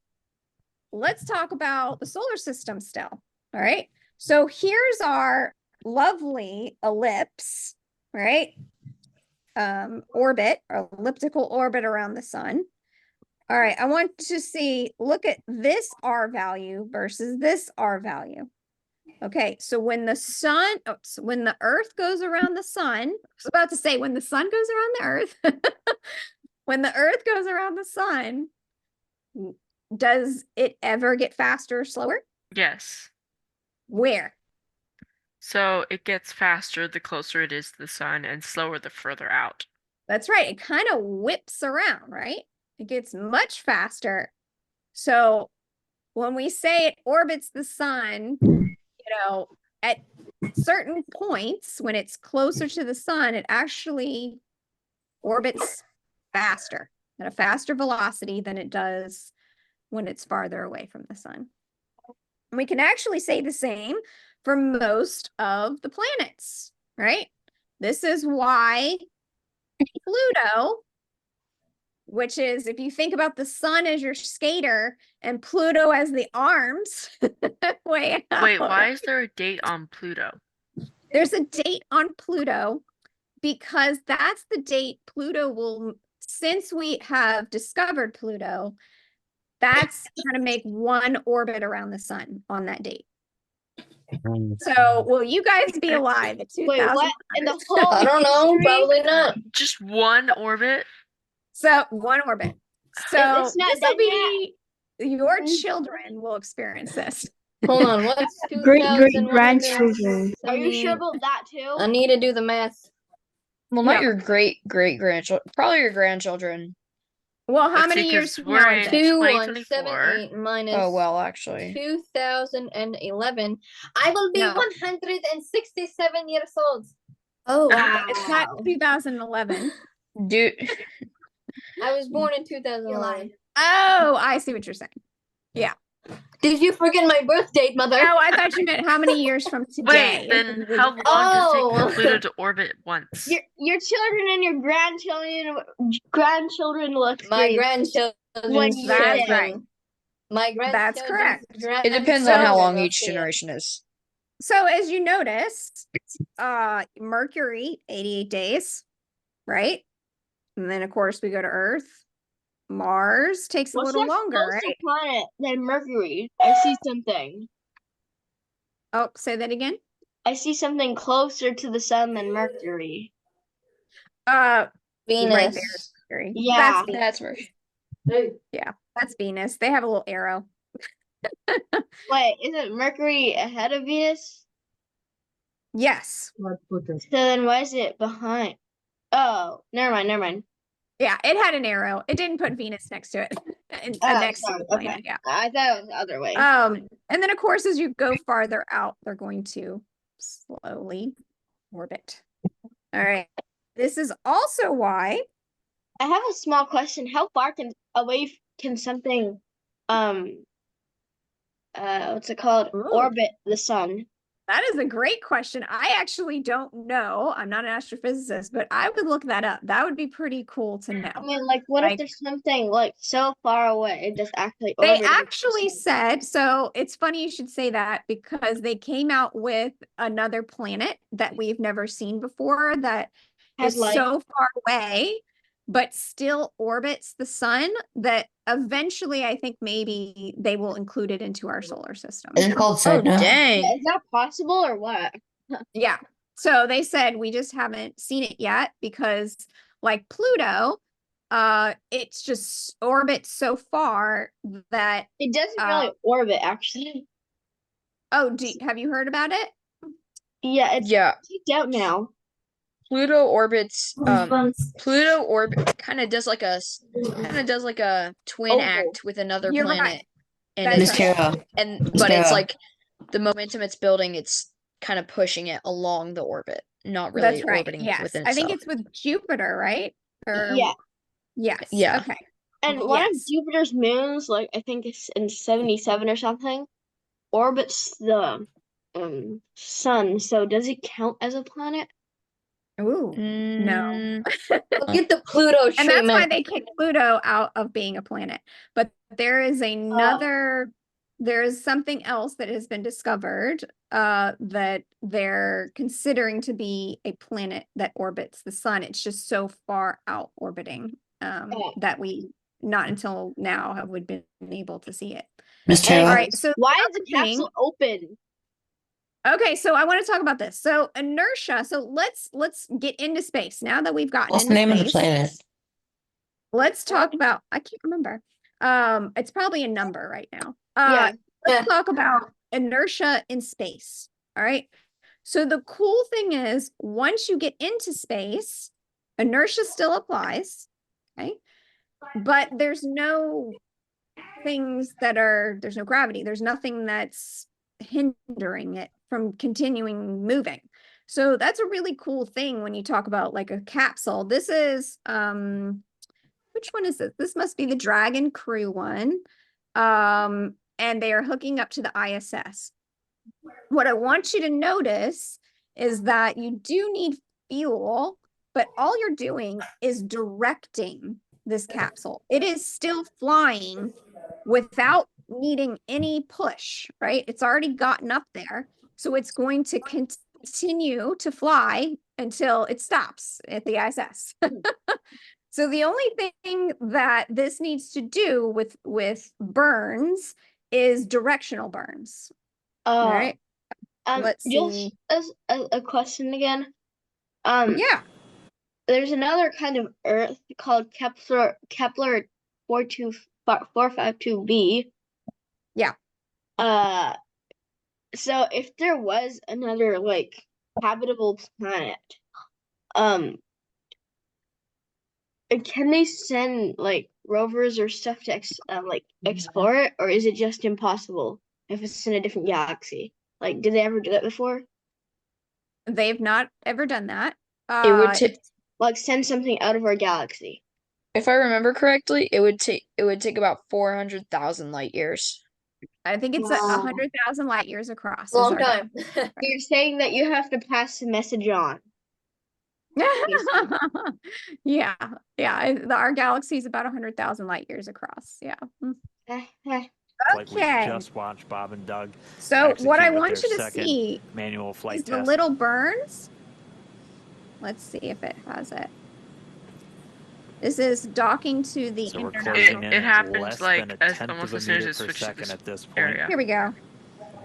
let's talk about the solar system still. All right, so here's our lovely ellipse, right? Orbit, or elliptical orbit around the sun. All right, I want to see, look at this R value versus this R value. Okay, so when the sun, when the Earth goes around the sun, I was about to say when the sun goes around the Earth, when the Earth goes around the sun, does it ever get faster or slower? Yes. Where? So it gets faster the closer it is to the sun and slower the further out. That's right. It kind of whips around, right? It gets much faster. So when we say it orbits the sun, at certain points, when it's closer to the sun, it actually orbits faster, at a faster velocity than it does when it's farther away from the sun. And we can actually say the same for most of the planets, right? This is why Pluto, which is, if you think about the sun as your skater and Pluto as the arms, way out. Wait, why is there a date on Pluto? There's a date on Pluto because that's the date Pluto will, since we have discovered Pluto, that's going to make one orbit around the sun on that date. So will you guys be alive at 2000? Wait, what? In the whole I don't know, history? probably not. Just one orbit? So one orbit. So It's not this will done be, your children will experience this. Hold on, what's Great 2,170? grandchildren. Are you sure about that too? I need to do the math. Well, not Yeah. your great grandchildren, probably your grandchildren. Well, how Let's many see, years 'cause from we're now in is it? 2178 minus Oh well, actually. 2011. I will be No. 167 years old. Oh, It's not 2011. Dude, I was born in 2011. Oh, I see what you're saying. Did you forget my birth date, mother? Oh, I thought you meant how many years from today. Wait, then If it how was- long does it take Oh. for Pluto to orbit once? your children and your grandchildren will My experience grandchildren. when you That's did. right. My grandchildren. That's correct. it depends on how So- long each generation is. So as you notice, Mercury, 88 days, right? And then of course we go to Earth. Mars takes a What's little next longer, closer right? planet than Mercury? I see something. Oh, say that again. I see something closer to the sun than Mercury. Venus. Right there. Mercury. Yeah. That's Venus. That's where Yeah, that's Venus. They have a little arrow. Wait, isn't Mercury ahead of Venus? Yes. So then why is it behind? Oh, never mind. Yeah, it had an arrow. It didn't put Venus next to it. And, Oh, next to sorry, the planet, okay. yeah. I thought it was the other way. And then of course, as you go farther out, they're going to slowly orbit. All right. This is also why. I have a small question. How far can something what's it called? Ooh. Orbit the sun? That is a great question. I actually don't know. I'm not an astrophysicist, but I would look that up. That would be pretty cool to know. I mean, like, what Like- if there's something like so far away it just actually They orbiting the actually sun? said, so it's funny you should say that because they came out with another planet that we've never seen before that Has is so far away, but still orbits the sun that eventually I think maybe they will include it into our solar system. Is it called Oh Sedna? dang. Is that possible or what? Yeah. So they said we just haven't seen it yet because like Pluto, it's just orbits so far that It doesn't really orbit actually. have you heard about it? Yeah, it's Yeah. kicked out now. Pluto orbits Pluto orbit kind of does like a twin Oval. act with another You're right. planet. And That's it's right. Tara. but it's Tara. like the momentum it's building, it's kind of pushing it along the orbit, not really That's right. orbiting Yes. within I think itself. it's with Jupiter, right? Or Yeah. yes. Yeah. Okay. And one of Yes. Jupiter's moons, like I think it's in 77 or something, orbits the sun. So does it count as a planet? Ooh. No. Mm, Get the Pluto And that's why treatment. they kicked Pluto out of being a planet. But there is there is something else that has been discovered that they're considering to be a planet that orbits the sun. It's just so far out orbiting that we not until now have we been able to see it. Miss Tara. All right, so Why is the the other thing- capsule open? Okay, so I want to talk about this. So inertia. So let's get into space now that we've gotten What's the into name of the space. planet? Let's talk about, I can't remember. It's probably a number right now. Yeah. Let's talk about inertia in space. All right. So the cool thing is once you get into space, inertia still applies. Okay. But there's no there's no gravity. There's nothing that's hindering it from continuing moving. So that's a really cool thing when you talk about like a capsule. This is which one is this? This must be the Dragon Crew one. And they are hooking up to the ISS. What I want you to notice is that you do need fuel, but all you're doing is directing this capsule. It is still flying without needing any push, right? It's already gotten up there. So it's going to continue to fly until it stops at the ISS. So the only thing that this needs to do with burns is directional burns. All right. Let's see. Just a question again. Yeah. There's another kind of Earth called Kepler 452b. Yeah. So if there was another like habitable planet, can they send like rovers or stuff to explore it, or is it just impossible if it's in a different galaxy? Like, did they ever do that before? They've not ever done that. It would take, Like send something out of our galaxy. if I remember correctly, it would take about 400,000 light years. I think it's 100,000 light years across. Long time. You're saying that you have to pass the message on. Yeah. Our galaxy is about 100,000 light years across. Yeah. Like we Okay. just watched Bob and Doug. So what I execute want their you to second see manual flight is the test. little burns. Let's see if it has it. This is docking to the So we're international. closing in It at happens less like than a as tenth almost of a as soon as meter it per switches to second this at this point. area. Here we go.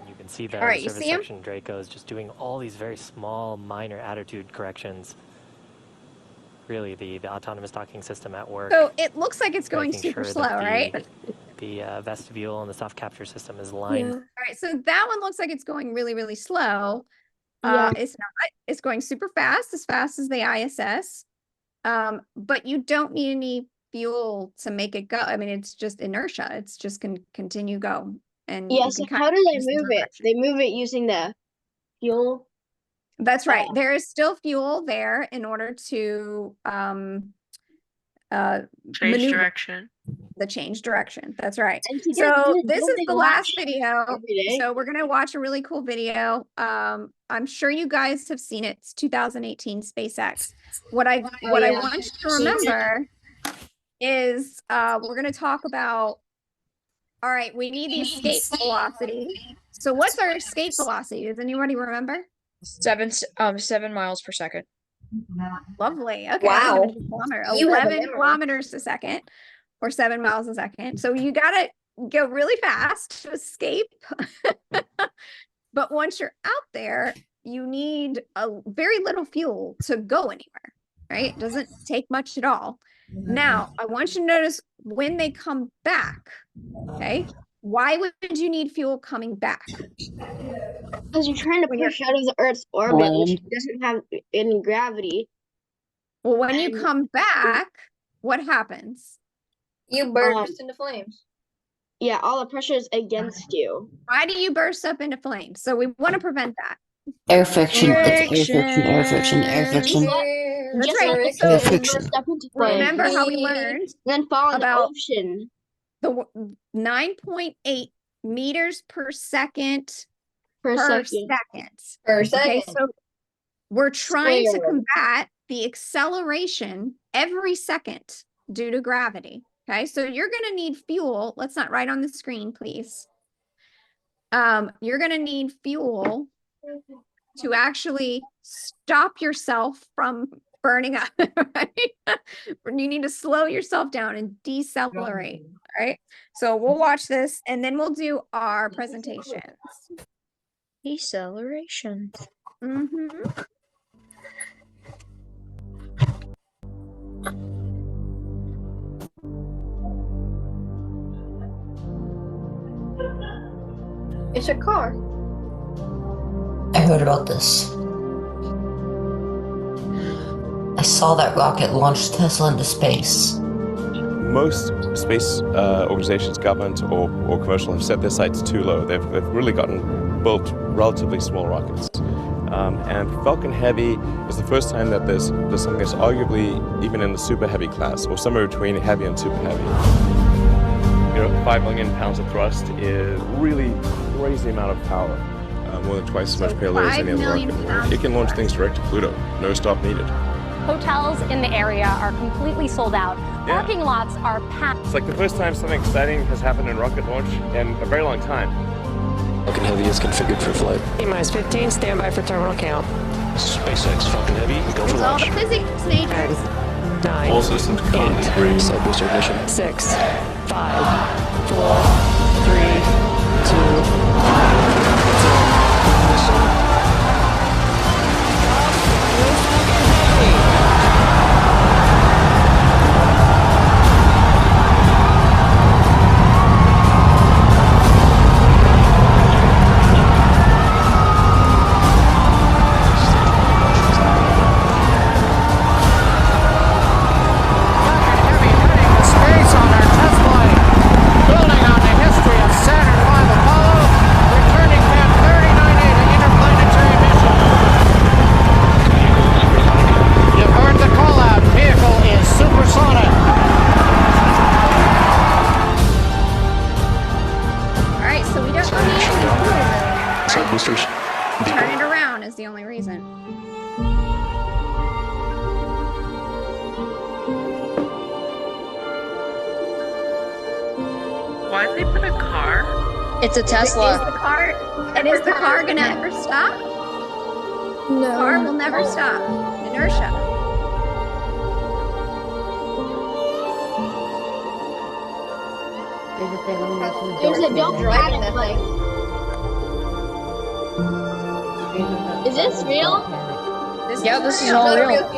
You can see the All right, you service see 'em? section Draco is just doing all these very small, minor attitude corrections. Really, the autonomous docking system at work. So it looks like it's going making super sure slow, that right? The vestibule and the soft capture system is lined. All right, so that one looks like it's going really, really slow. Yeah. It's not. It's going super fast as the ISS. But you don't need any fuel to make it go. I mean, it's just inertia. It's just can continue go. And Yeah, you so can how do they use the move it? direction. They move it using the fuel. That's right. There is still fuel there in order to Change maneuver direction. the change direction. That's right. And to get So good, this don't is they the last launch video. every day? So we're gonna watch a really cool video. I'm sure you guys have seen it. It's 2018 SpaceX. What I want you to remember is we're gonna talk about. All right, we need the escape velocity. So what's our escape velocity? Does anybody remember? 7 miles per second. Lovely. Okay. Wow. 11 kilometers a second or 7 miles a second. So you got to go really fast to escape. But once you're out there, you need a very little fuel to go anywhere, right? It doesn't take much at all. Now, I want you to notice when they come back, okay? Why would you need fuel coming back? Because you're trying to push out of the Earth's orbit, which doesn't have any gravity. Well, when you come back, what happens? You burst into flames. Yeah, all the pressure is against you. Why do you burst up into flames? So we want to prevent that. Air friction. It's air friction. That's Just right. like So Air friction. burst up into flames. remember how we learned Then fall in the about ocean. the 9.8 meters per second Per per second. second. Per Okay, second. so we're trying to Squared. combat the acceleration every second due to gravity. Okay, so you're going to need fuel. Let's not write on the screen, please. You're going to need fuel to actually stop yourself from burning up, right? You need to slow yourself down and decelerate, all right? So we'll watch this and then we'll do our presentations. Deceleration. Mm-hmm. It's a car. I heard about this. I saw that rocket launch Tesla into space. Most space organizations, government or commercial, have set their sights too low. They've really gotten built relatively small rockets. And Falcon Heavy is the first time that there's something that's arguably even in the super heavy class, or somewhere between heavy and super heavy. 5 million pounds of thrust is really crazy amount of power, more than twice as much payload as any other rocket. It can launch things direct to Pluto, no stop needed. Hotels in the area are completely sold out. Yeah. Parking lots are packed. It's like the first time something exciting has happened in rocket launch in a very long time. Falcon Heavy is configured for flight. T-minus 15, stand by for terminal count. SpaceX Falcon Heavy, go for All launch. the physics majors. 9, All systems command 3. Side booster ignition. 6, 5, 4, 3, 2, 1. boosters. Turn it around is the only reason. Why did they put a car? It's a Tesla. Is the car gonna ever stop? No. The car will never stop. Inertia. There's a dog driving that thing. Is this real? Yeah, this is all real.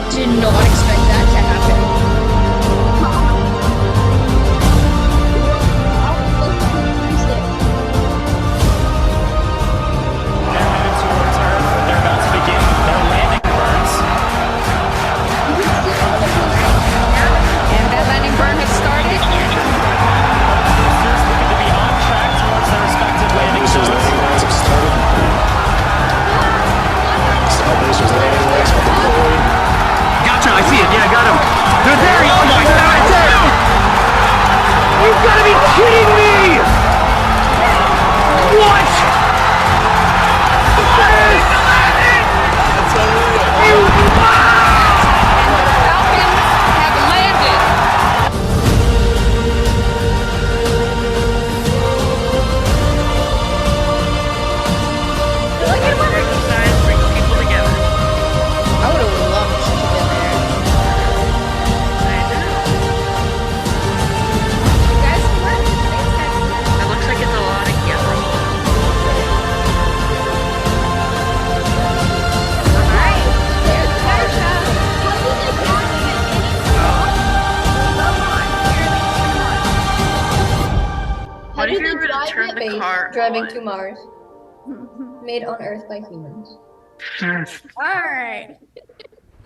Did not expect that to happen. They're about to begin their landing burns. And that landing burn has started. Boosters looking to be on track towards their respective landing zones. Landing have started. Starboosters landing legs are deployed. Gotcha, I see it. Yeah, I got him. They're there. Oh my god, dude! You've got to be kidding me! What? What if you were to turn the car driving on? to Mars, made on Earth by humans. All right.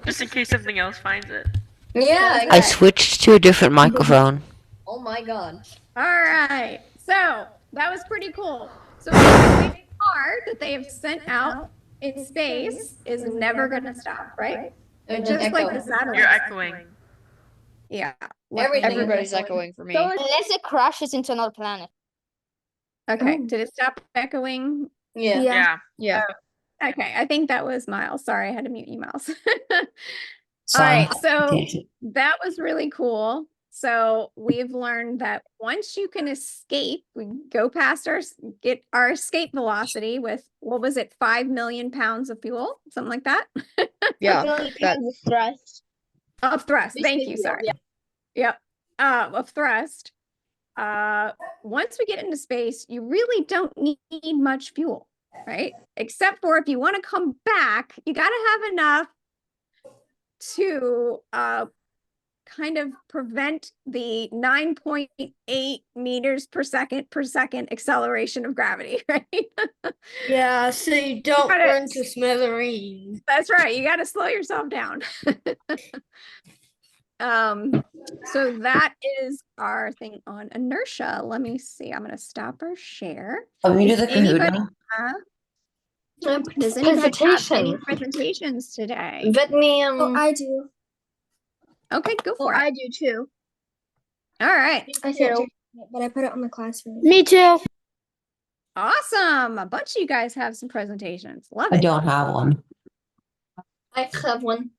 Just in case something else finds it. Yeah. I switched to a different microphone. Oh my god. All right. So that was pretty cool. So the car that they have sent out in space is never going to stop, right? Just like the satellite. You're echoing. Yeah. Everybody's echoing for me. So unless it crashes into another planet. Okay. Did it stop echoing? Yeah. Yeah. Okay. I think that was Miles. Sorry, I had to mute you, Miles. All right. So that was really cool. So we've learned that once you can escape, we go past get our escape velocity with, what was it, 5 million pounds of fuel, something like that. Yeah. Thrust. Of thrust. Thank you. Sorry. Yeah. Yep. Of thrust. Once we get into space, you really don't need much fuel, right? Except for if you want to come back, you got to have enough to kind of prevent the 9.8 meters per second acceleration of gravity, right? Yeah, so you don't gotta- run to smithereens. That's right. You got to slow yourself down. So that is our thing on inertia. Let me see. I'm going to stop our share. Let me do Does the anybody Kahoot. does anybody have any Presentation. presentations today? Let me I do. Okay, go for it. I do too. All right. I can't do it, but I put it on the classroom. Me too. Awesome. A bunch of you guys have some presentations. Love I it. don't have one. I have one.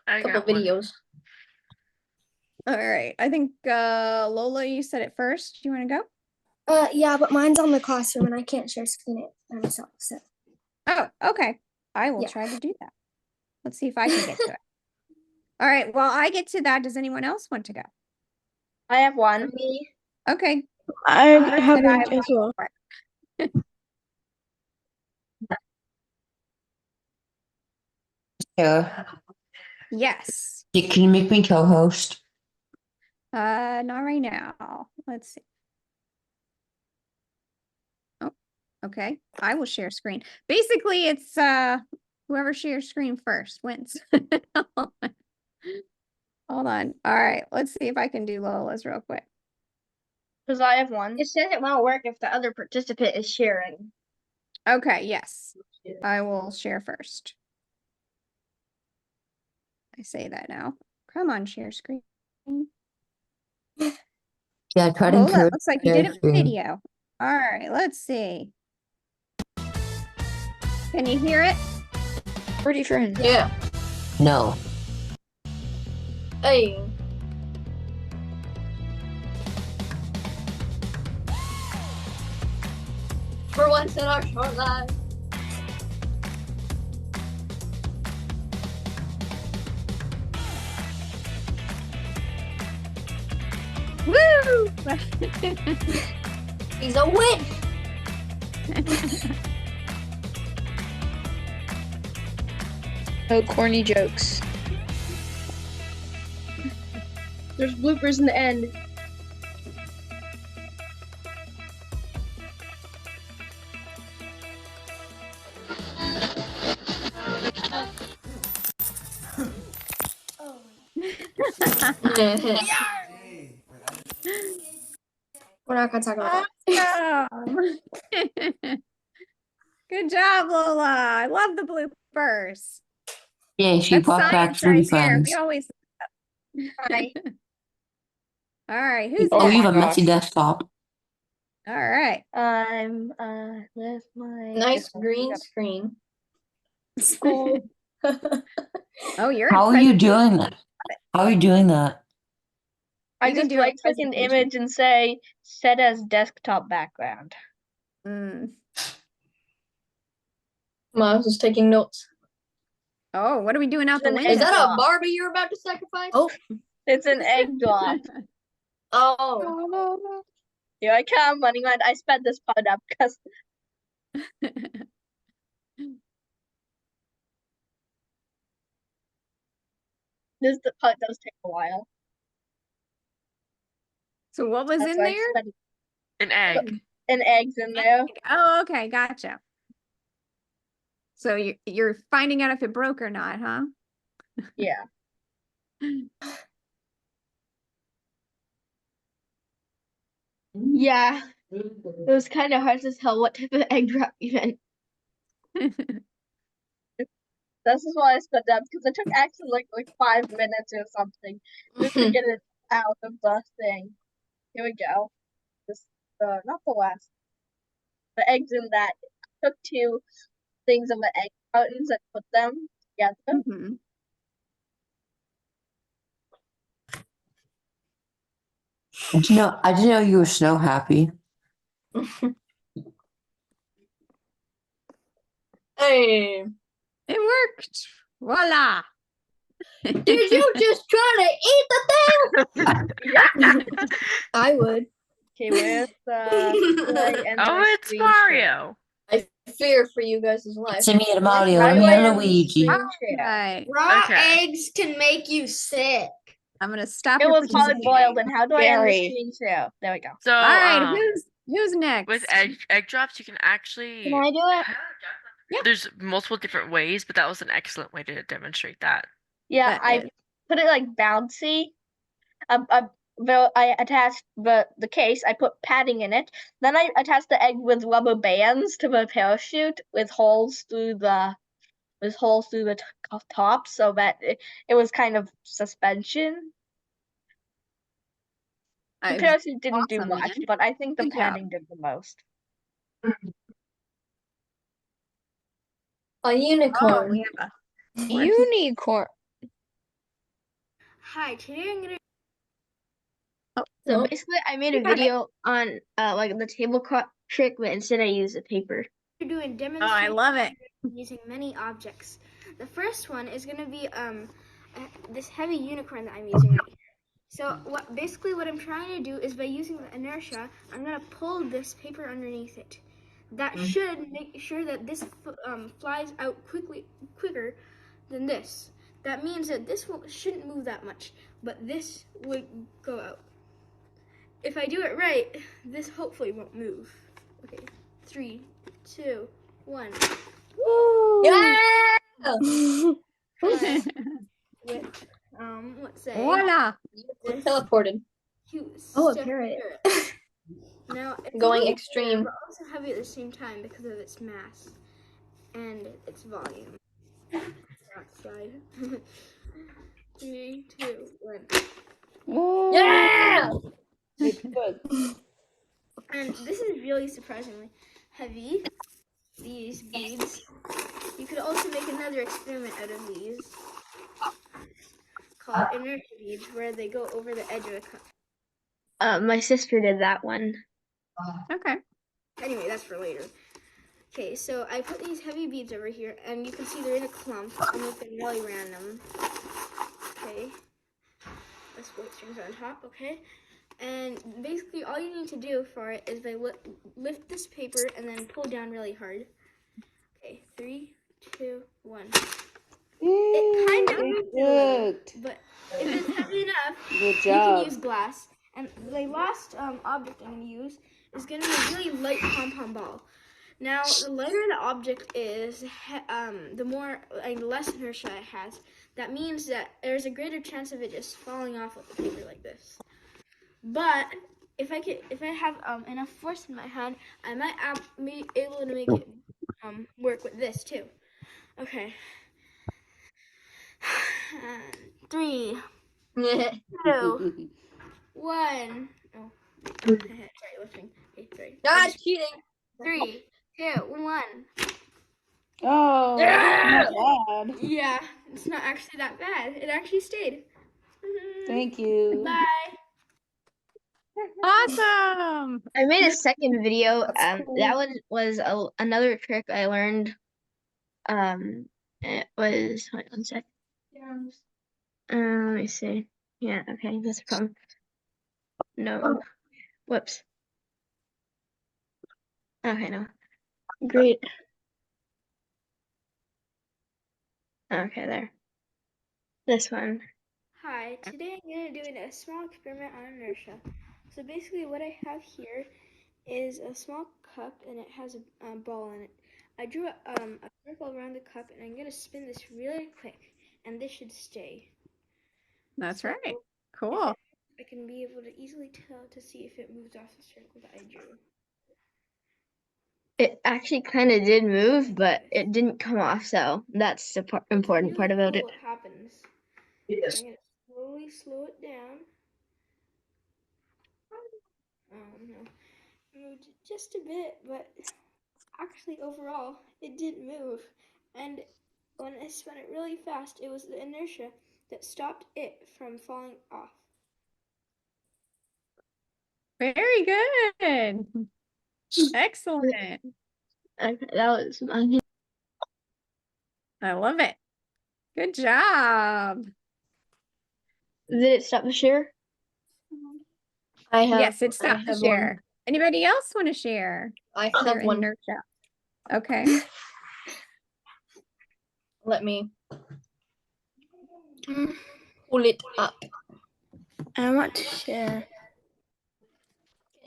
I Couple got one. videos. All right. I think Lola, you said it first. Do you want to go? Yeah, but mine's on the classroom and I can't share screen it by myself. So Oh, okay. I will Yeah. try to do that. Let's see if I can get to it. All right. While I get to that, does anyone else want to go? I have one. Me. Okay. I have one one as well. Yeah. Yes. Can you make me co-host? Not right now. Let's see. Oh, okay. I will share screen. Basically, it's whoever shares screen first wins. Hold on. All right. Let's see if I can do Lola's real quick. Because I have one. It says it won't work if the other participant is sharing. Okay, yes. I will share first. I say that now. Come on, share screen. Yeah, I tried to Lola, encourage looks like you share did a screen. video. All right, let's see. Can you hear it? Pretty friends. Yeah. No. Hey. For once in our short lives. Woo! He's a witch. No corny jokes. There's bloopers in the end. We're not gonna talk about that. Awesome. Good job, Lola. I love the bloopers. Yeah, she That's brought back science Fruity right there. Friends. We always. Hi. All right, who's Oh, you next? have a messy desktop. All right. I'm with my nice green screen. School. Oh, you're How are in you doing that? How are you doing that? I You can just do a right click an presentation. image and say set as desktop background. Mm. Miles is taking notes. Oh, what are we doing out the window? Is that a Barbie you're about to sacrifice? Oh, it's an egg drop. Oh. Here I come, money man. I sped this part up because this part does take a while. So what was That's in why I there? sped it. An egg. An egg's in there. Oh, okay, gotcha. So you're finding out if it broke or not, huh? Yeah. Yeah. It was kind of hard to tell what type of egg drop you meant. This is why I sped up because it took actually like 5 minutes or something just to get it out of the thing. Here we go. This not the last. The eggs in that. I took 2 things of the egg cartons and put them together. Mhm. I didn't know you were snow happy. Hey. It worked. Voila. Did you just try to eat the thing? Yeah. I would. Okay, where's Oh, it's Mario. I fear for you guys' life. Send me a Mario How and do me I and end this Luigi. screen share? Right. Raw Okay. eggs can make you sick. I'm gonna stop It your was hard boiled, participating. and how do I end the Very. screen share? There we go. So, All right, who's next? with egg drops, you can actually. Can I do it? There's multiple different ways, but that was an excellent way to demonstrate that. Yeah, I put it like bouncy. I attached the case. I put padding in it. Then I attached the egg with rubber bands to the parachute with holes through the top, so that it was kind of suspension. The parachute didn't do much, but I think the padding did the most. A unicorn. Oh, we have a unicorn. Hi, today I'm gonna. So basically, I made a video on like the tablecloth trick, but instead I used a paper. We're doing Oh, demonstration. I love it. Using many objects. The first one is gonna be this heavy unicorn that I'm using right here. So what I'm trying to do is by using the inertia, I'm gonna pull this paper underneath it. That should make sure that this flies out quicker than this. That means that this shouldn't move that much, but this would go out. If I do it right, this hopefully won't move. Okay, 3, 2, 1. Woo! Yeah! With let's say voila, Teleported. Oh, a parrot. Now it's Going a little extreme. heavier, but also heavy at the same time because of its mass and its volume. Outside. 3, 2, 1. Yeah! And this is really surprisingly heavy. These beads. You could also make another experiment out of these called inertia beads, where they go over the edge of the cup. My sister did that one. Okay. Anyway, that's for later. Okay, so I put these heavy beads over here, and you can see they're in a clump, and they've been really random. Okay. This white strings on top, okay? And basically all you need to do for it is by lift this paper and then pull down really hard. Okay, 3, 2, 1. It kind of moves a little, but if it's heavy enough, you can use glass. And the last object I'm going to use is going to be a really light pom-pom ball. Now, the lighter the object is, the less inertia it has. That means that there's a greater chance of it just falling off with the paper like this. But if I have enough force in my hand, I might be able to make it work with this too. Okay. 3, 2, 1. Oh, sorry, lifting. Okay, sorry. Not cheating. 3, 2, 1. Oh, Yeah! not bad. Yeah, it's not actually that bad. It actually stayed. Thank you. Bye. Awesome. I made a second video. cool. That was another trick I learned. It was wait 1 sec. Let me see. Yeah, okay, that's a problem. No. Whoops. Okay, no. Great. Okay, there. This one. Hi, today I'm going to do a small experiment on inertia. So basically what I have here is a small cup and it has a ball in it. I drew a circle around the cup and I'm going to spin this really quick and this should stay. That's So right. Cool. I can be able to easily tell to see if it moves off the circle that I drew. It actually kind of did move, but it didn't come off, so that's the important part about it. What happens? Yes. I'm going to slowly slow it down. No. Moved just a bit, but actually overall it didn't move. And when I spun it really fast, it was the inertia that stopped it from falling off. Very good. Excellent. Okay, that was mine. I love it. Good job. Did it stop the share? Yes, it stopped the share. one. Anybody else want to share? I Their have one. inertia. Okay. Let me pull it up. I want to share.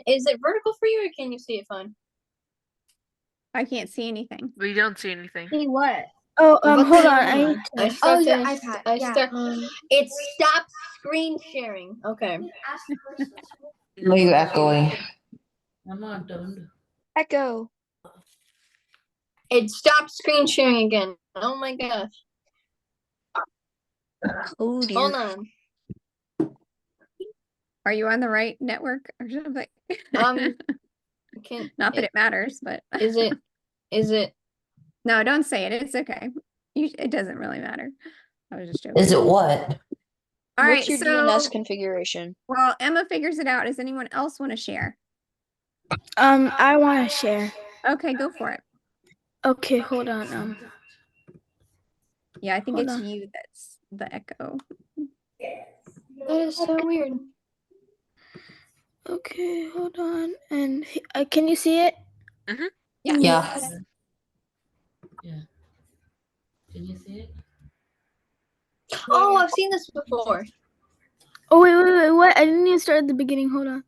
Is it vertical for you, or can you see it fine? I can't see anything. We don't see anything. See what? Oh, What hold do on. you I mean? need I to. start your to- iPad, I yeah. start. It stopped screen sharing. Okay. No, you're echoing. Echo. It stopped screen sharing again. Oh my gosh. Oh dear. Hold on. Are you on the right network or something? Can Not that it matters, but is it? Is it? No, don't say it. It's okay. It doesn't really matter. I was just joking. Is it what? All right, What's your so DNS configuration? while Emma figures it out, does anyone else want to share? I want to share. Okay, go for it. Okay, hold on. Yeah, I think Hold it's on. you that's the echo. That is so weird. Okay, hold on. And can you see it? Mm-hmm. Yeah. Oh, I've seen this before. Oh wait, what? I didn't even start at the beginning. Hold on.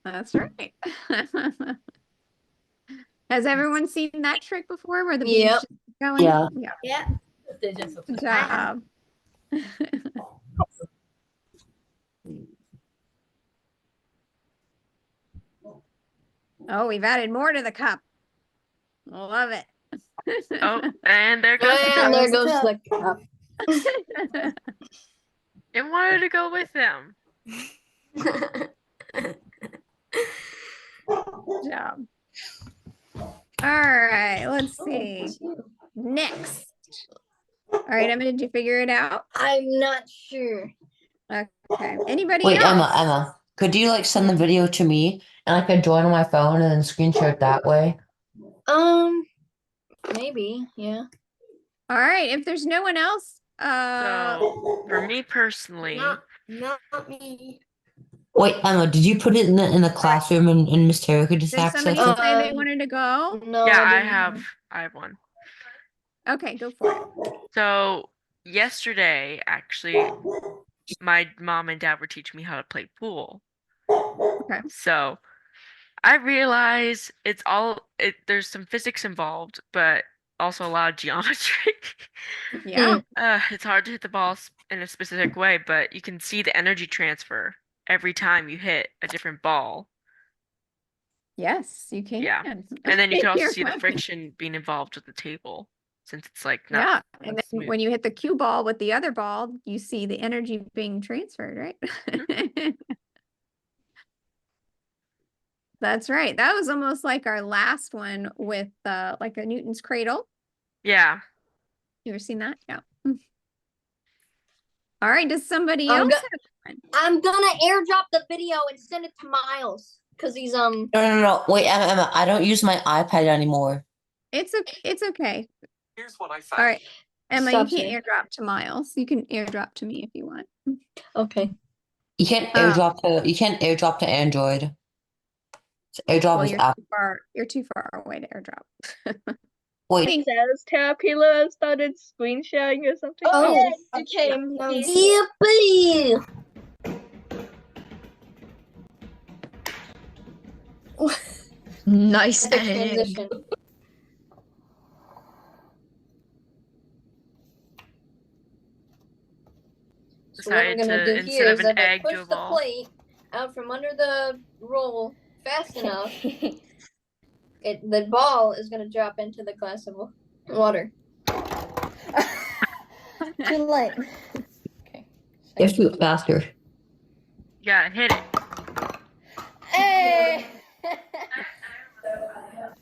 That's right. Has everyone seen that trick before where the bees Yep. just keep going? Yeah. Yeah. Good job. Oh, we've added more to the cup. Love it. Oh, and there goes the And cup. there goes the cup. It wanted to go with them. Good job. All right, let's see. Next. All right, Emma, did you figure it out? I'm not sure. Okay. Anybody Wait, else? Emma, could you like send the video to me and I could join on my phone and then screen share it that way? Maybe, yeah. All right, if there's no one else, So for me personally, Not me. Wait, Emma, did you put it in the classroom and Miss Tara could just did access somebody it? say they wanted to go? No, yeah, I I didn't. have one. Okay, go for it. So yesterday, actually, my mom and dad were teaching me how to play pool. Okay. So I realize there's some physics involved, but also a lot of geometry. Yeah. It's hard to hit the ball in a specific way, but you can see the energy transfer every time you hit a different ball. Yes, you can. Yeah. And then you can also You're see the right. friction being involved with the table, since it's like not Yeah, and then smooth. when you hit the cue ball with the other ball, you see the energy being transferred, right? That's right. That was almost like our last one with like a Newton's cradle. Yeah. You ever seen that? Yeah. All right. Does somebody I'm else go- have one? I'm gonna airdrop the video and send it to Miles because he's No. Wait, Emma, I don't use my iPad anymore. It's okay. Here's what I All right. Emma, Stop you can't sharing. airdrop to Miles. You can airdrop to me if you want. Okay. You can't airdrop to Android. Airdrop Well, is app. you're too far away to airdrop. Wait. It says Terrapila has started screen sharing or something. Oh, yeah, it came. Yippee! Nice The editing. transition. So what we're Decided gonna to, do instead here of is an if I egg, push do a the ball. plate out from under the roll fast enough, the ball is gonna drop into the glass of water. Too late. You have to do it faster. Yeah, hit it. Hey!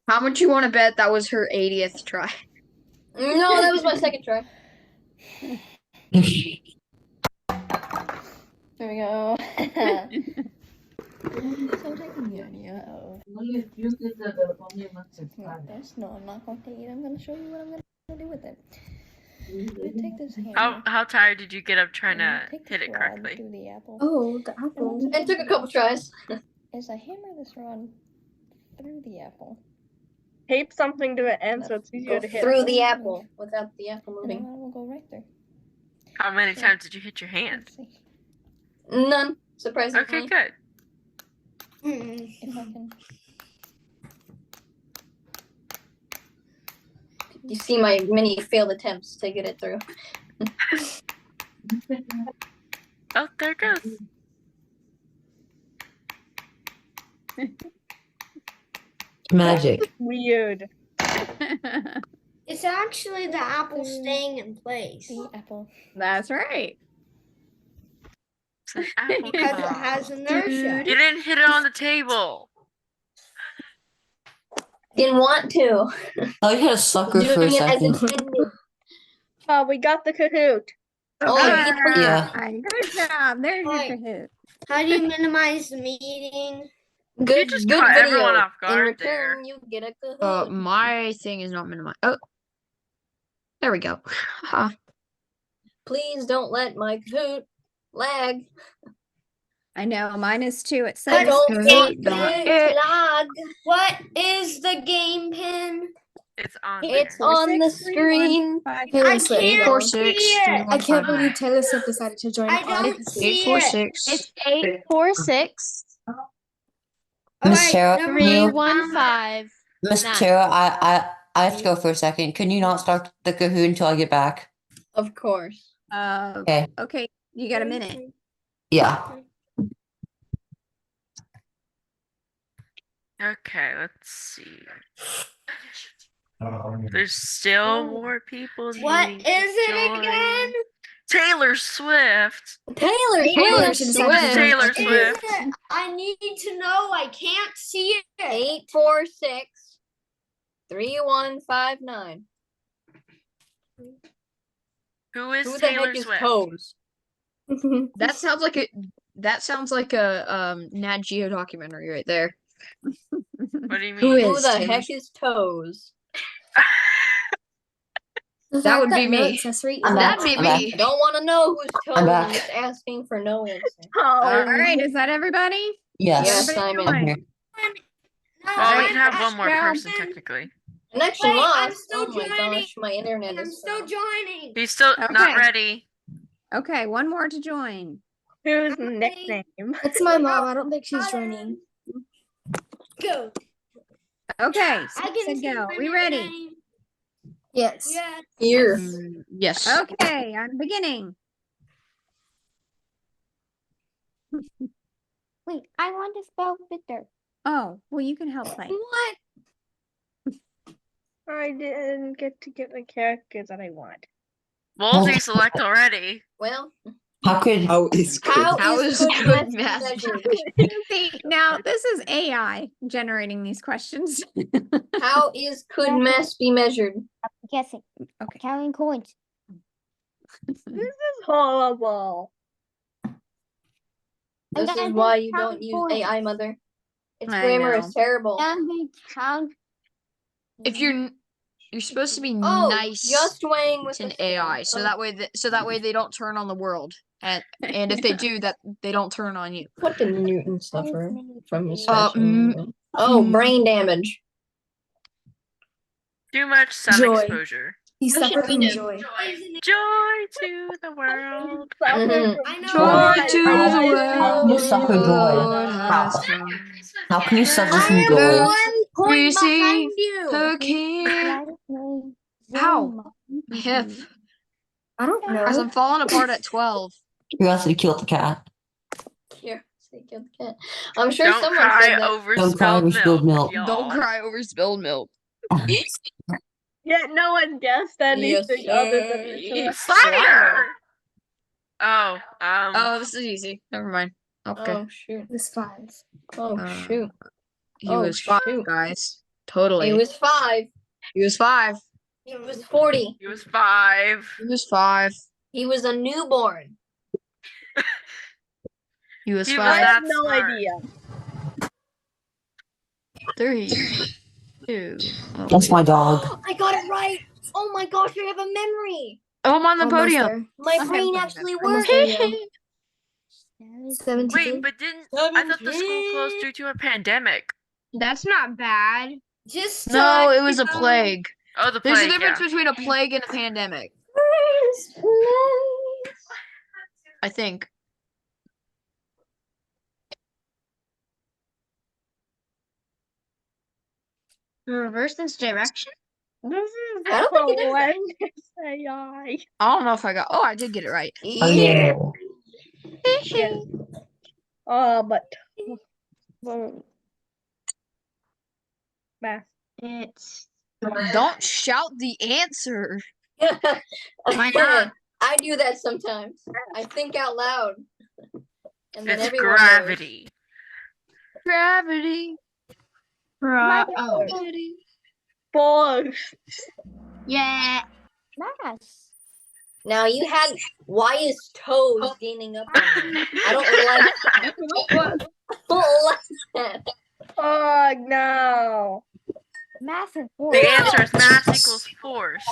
How much you want to bet that was her 80th try? No, that was my second try. There we go. No, I'm not going to eat. I'm going to show you what I'm going to do with it. Take this How tired did you get up trying to take hit this it rod correctly? through the apple. Oh, the apple. It took a couple tries. As I hammer this rod through the apple. Tape something to it end so it's easier to hit. Through the apple without the apple And the moving. rod will go right through. How many times did you hit your hand? None, surprisingly. Okay, good. If I can. You see my many failed attempts to get it through. Oh, there it goes. Magic. Weird. It's actually the apple staying in place. The apple. That's right. It's an apple Because it claw. has inertia. You didn't hit it on the table. Didn't want to. Oh, you had a sucker for a Doing it as second. intended. Oh, we got the Kahoot. Yeah. Good job. There's your Like, Kahoot. How do you minimize the meeting? Good, just good caught video. everyone off In guard return, you get a Kahoot. My thing is not minimized. Oh, there we go. Please don't let my Kahoot lag. I know, mine is too. It I says don't Kahoot, want not it it. lag. What is the game pin? It's on It's there. on the screen. Taylor Swift. can't 846 see it. I can't believe Taylor Swift decided to join I don't us. see it. 846. It's 846 Miss Tara, can you, 315. Miss nine. Tara, I have to go for a second. Can you not start the Kahoot until I get back? Of course. Okay. okay, you got a minute. Yeah. Okay, let's see. There's still more people. What needing is to it join. again? Taylor Swift. Taylor Swift. Taylor What is Swift. it? I need to know. I can't see it. 846-3159. Who is Who the Taylor heck is Swift? Toes? That sounds like a Nat Geo documentary right there. What do you mean? Who the heck is Toes? That would be me. That'd be me. I don't want to know who's Toes. I'm I'm back. just asking for no answer. All right, is that everybody? Yes. Yes, I'm Everybody in. here. Well, we can have I'm one more Go. person technically. Connection Wait, I'm lost. still Oh my joining. gosh, my internet I'm is still joining. He's still Okay. not ready. Okay, one more to join. Whose nickname? It's my mom. I don't think she's joining. Go. Okay, I so can see go. my We ready? nickname. Yes. Yes. Here. Yes. Okay, I'm beginning. Wait, I want to spell bitter. Oh, well, you can help play. What? I didn't get to get the characters that I want. Wolsey select already. Well, How could how is good good math math? measured? See, now this is AI generating these questions. How is could mass be measured? Guessing. Okay. Counting coins. This is horrible. This is why you don't use AI, mother. Its I grammar know. is terrible. Count. If you're supposed to be Oh, nice just weighing with to an the AI, scale. so that way they don't turn on the world, and if they do that, they don't turn on you. What did Newton suffer from his Uh, fashion? Oh, brain damage. Too much sun Joy. exposure. He suffered from joy. Joy to the world. Mhm. I know. Joy to the How can you world. suffer joy? How can you suffer from joy? 1 point see behind you. the king. Ow. My hip. I don't Guys, know. I'm falling apart at 12. Curiosity killed the cat. Here, say kill the cat. I'm sure Don't someone cry said that. over Don't cry spilled over spilled milk. milk. Don't y'all. cry over spilled milk. Yet no one guessed anything other than the Fire. Oh, Oh, this is easy. Never mind. Okay. Oh shoot. This 5. Oh shoot. He oh, was 5, shoot. guys. Totally. He was 5. He was 5. He was 40. he was 5. He was 5. He was a newborn. He was He was 5. I have That's no smart. idea. 3, 2. That's my dog. I got it right. Oh my gosh, I have a memory. Oh, I'm on the Almost podium. there. My Okay, brain okay, actually almost works. there, yeah. 17. 17. Wait, but I thought the school closed due to a pandemic. That's not bad. Just No, it was a plague. Oh, the There's plague, a difference yeah. between a plague and a pandemic, I think. Reverse this direction? I don't think it is. AI. I don't know if I got. Oh, I did get it right. Oh yeah. Yeah. But math. It's Don't shout the answer. Why not? I do that sometimes. I think out loud. And then It's everyone gravity. Gravity. oh. Boys. Yeah. Nice. Now you had why is toes gaining up on me? I don't like that. I don't like that. Oh no. Mass and The force. answer is mass equals force.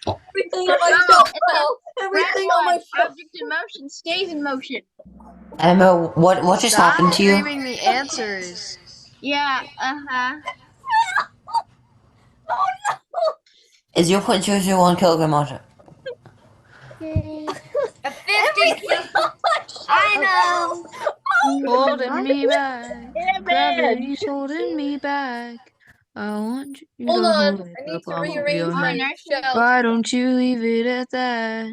Everything on my shelf fell. Everything on my shelf. Object in motion stays in motion. Emma, what just Stop happened to you? screaming the answers. Yeah, uh-huh. Oh no. Is 0.001 kilogram object? A 50. I know. Holding me back. Yeah, man. Gravity's holding me back. I want you Hold to on. hold it I need up. to I want rearrange your my hand. shelf. Why don't you leave it at that?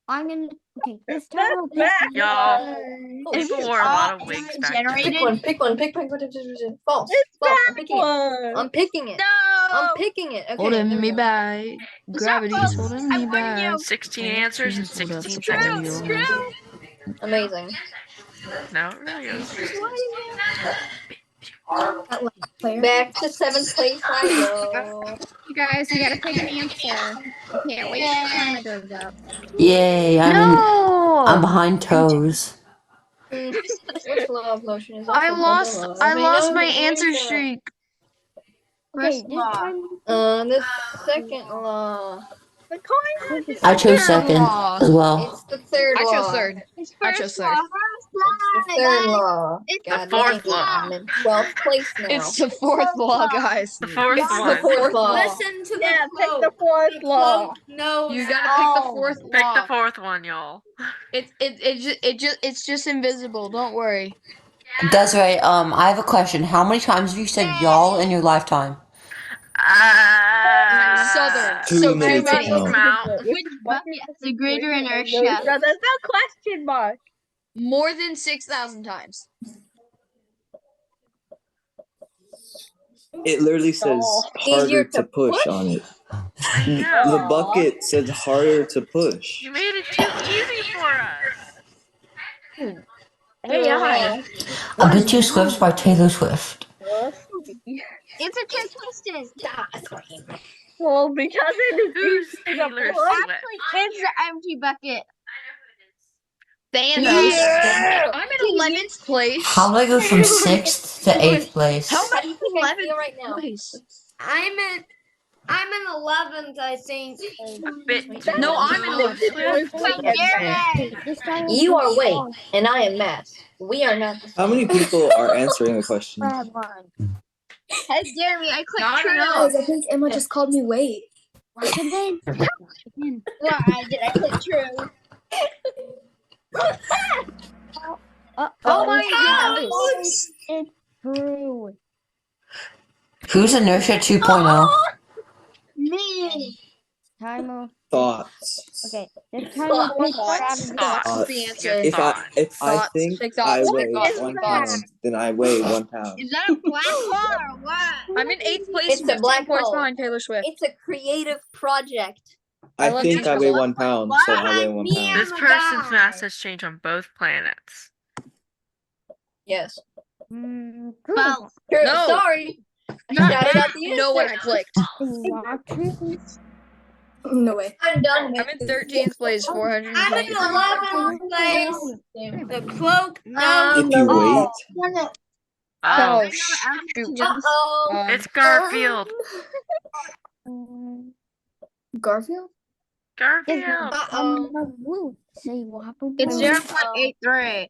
I'm gonna. Okay, this time I'll pick. Y'all, Oh, people shit. wore a lot of wigs back then. Pick one. Pick one. Pick one. False. It's False. that I'm picking it. one. I'm picking it. No. I'm picking it. Okay. Holding there we me go. back. Gravity's holding me I won back. you. 16 answers in 16 True, seconds. true. Amazing. No, it really is. Back to 7th place I go. You guys, we gotta pick an answer. I can't wait till camera goes up. Yay! I'm No! behind toes. Which law of motion is I also lost my answer streak. Okay, this time. The second law. The coin is I chose Third second law. as well. It's the third I law. chose third. It's I first chose law. third. It's the third law. It's God the fourth dang it, law. I'm in 12th place now. It's the fourth law, guys. The fourth It's the one. fourth law. Listen to Yeah, the pick quote. the fourth law. No, You gotta pick the fourth Pick law. the fourth one, y'all. It's just invisible. Don't worry. Desiree, I have a question. How many times have you said y'all in your lifetime? Southern. Too So many too many. to count. Mount. Which bucket has the greater inertia? No, there's no question mark. More than 6,000 times. It literally says Easier harder to to push push? on it. I The know. bucket says harder to push. You made it too easy for us. AI. I've been too Swift by Taylor Swift. It's a trick question. Well, because it is Who's easy to Taylor push. Swift? It's the empty bucket. Thanos. Yeah. I'm in 11th place. How did I go from 6th to 8th place? How am How I do you think I 11th feel right now? place? I'm in 11th, I think. A bit too No, I'm in Taylor Swift. This time I'll You pick are weight, false. and I am mass. We are not the same. How many people are answering the question? Bad one. Hey, Jeremy, I clicked Not true. enough. I think Emma just called me weight. Once again. Why did I click true? Oh my gosh. It's true. Who's Inertia 2.0? Me. Time of. Thoughts. Okay, this time I'll pick gravity. Thoughts. That's the answer. If I Thoughts. think Big I thoughts. weigh Big thoughts. 1 Big thoughts. pound, then I weigh 1 pound. Is that a black hole or what? I'm in 8th place. It's a 15 black points hole. behind Taylor Swift. It's a creative project. I I love think you, I weigh Stella. 1 pound, so I weigh 1 pound. This person's mass has changed on both planets. Yes. True. Well, No. Sorry. I Not shouted out the you know what I answer. clicked. Not true. no way. I'm done. I'm in 13th place, 420. I'm in 11th place. The cloak. No. If you wait, Oh, shoot. Uh-oh. it's Garfield. Garfield? Garfield. It's 0.83.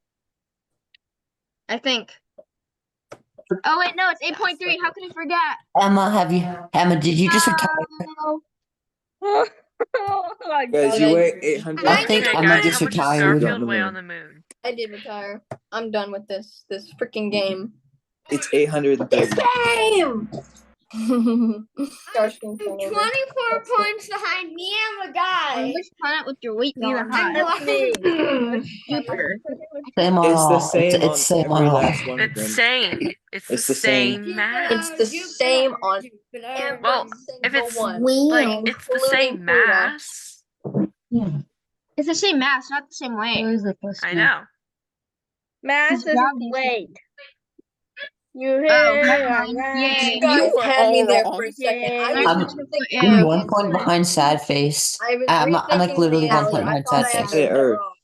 I think. Oh wait, no, it's 8.3. How could I forget? Emma, did you just retire? Oh my Guys, god. you weigh 800. I think Okay, Emma guys, just how much does retired. Garfield weigh on the moon? I did retire. I'm done with this freaking game. It's 830. Game. Starscream 24 points behind me and the guy. Which planet would your weight be the I'm highest? Jupiter. Same on It's the all. same It's on same on every all. last one of It's them. same. It's the same math. It's the same on every Well, if single it's one. like it's the including same Pluto. mass. It's the same mass, not the same weight. I know. Mass It's isn't gravity. weight. You Oh, hear never that? mind. You Yay. guys were had me all there wrong. for a second. I Yay. was I'm, rethinking I'm the 1 point answer. behind Sad Face. I was I'm like rethinking literally the 1 answer. point I behind thought Sad I Face. answered it Earth. wrong.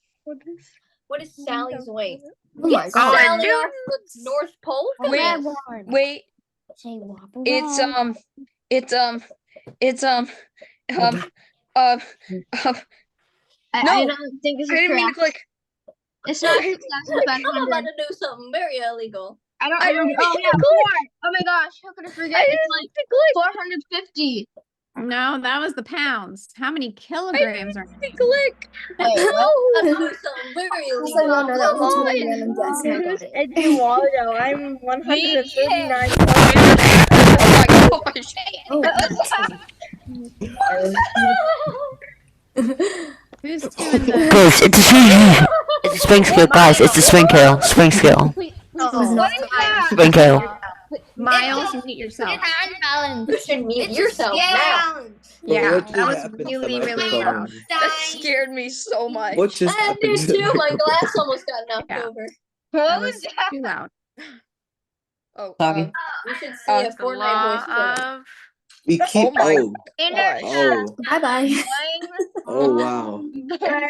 What is Sally's weight? Oh my Get god. Sally off the North Pole. Wait, it's I no, don't think this I is didn't mean to correct. click. It's not I'm about 6,500. to do something very illegal. I don't I remember. didn't Oh mean yeah, to 4. click. Oh my gosh, how could I forget? I It's didn't like mean to click. 450. No, that was the pounds. How many kilograms are? Click. Wait, I'm what? about to do something very illegal. Come on. Who's Eduardo? I'm 139. Oh my gosh. Who's doing the? Guys, it's a swing. It's a swing skill, guys. It's a swing kill. Swing skill. What is that? Swing kill. Miles, mute yourself. You should mute yourself now. Yeah, what just that was happened to the really, really microphone? loud. That scared me so much. What just I happened did to the too. My microphone? glass almost got knocked Yeah. over. What That was was that? too loud. Oh, Sorry. You should see a The Fortnite law voice chat. of We keep. Oh my Inertia. Oh. Bye-bye. Oh wow.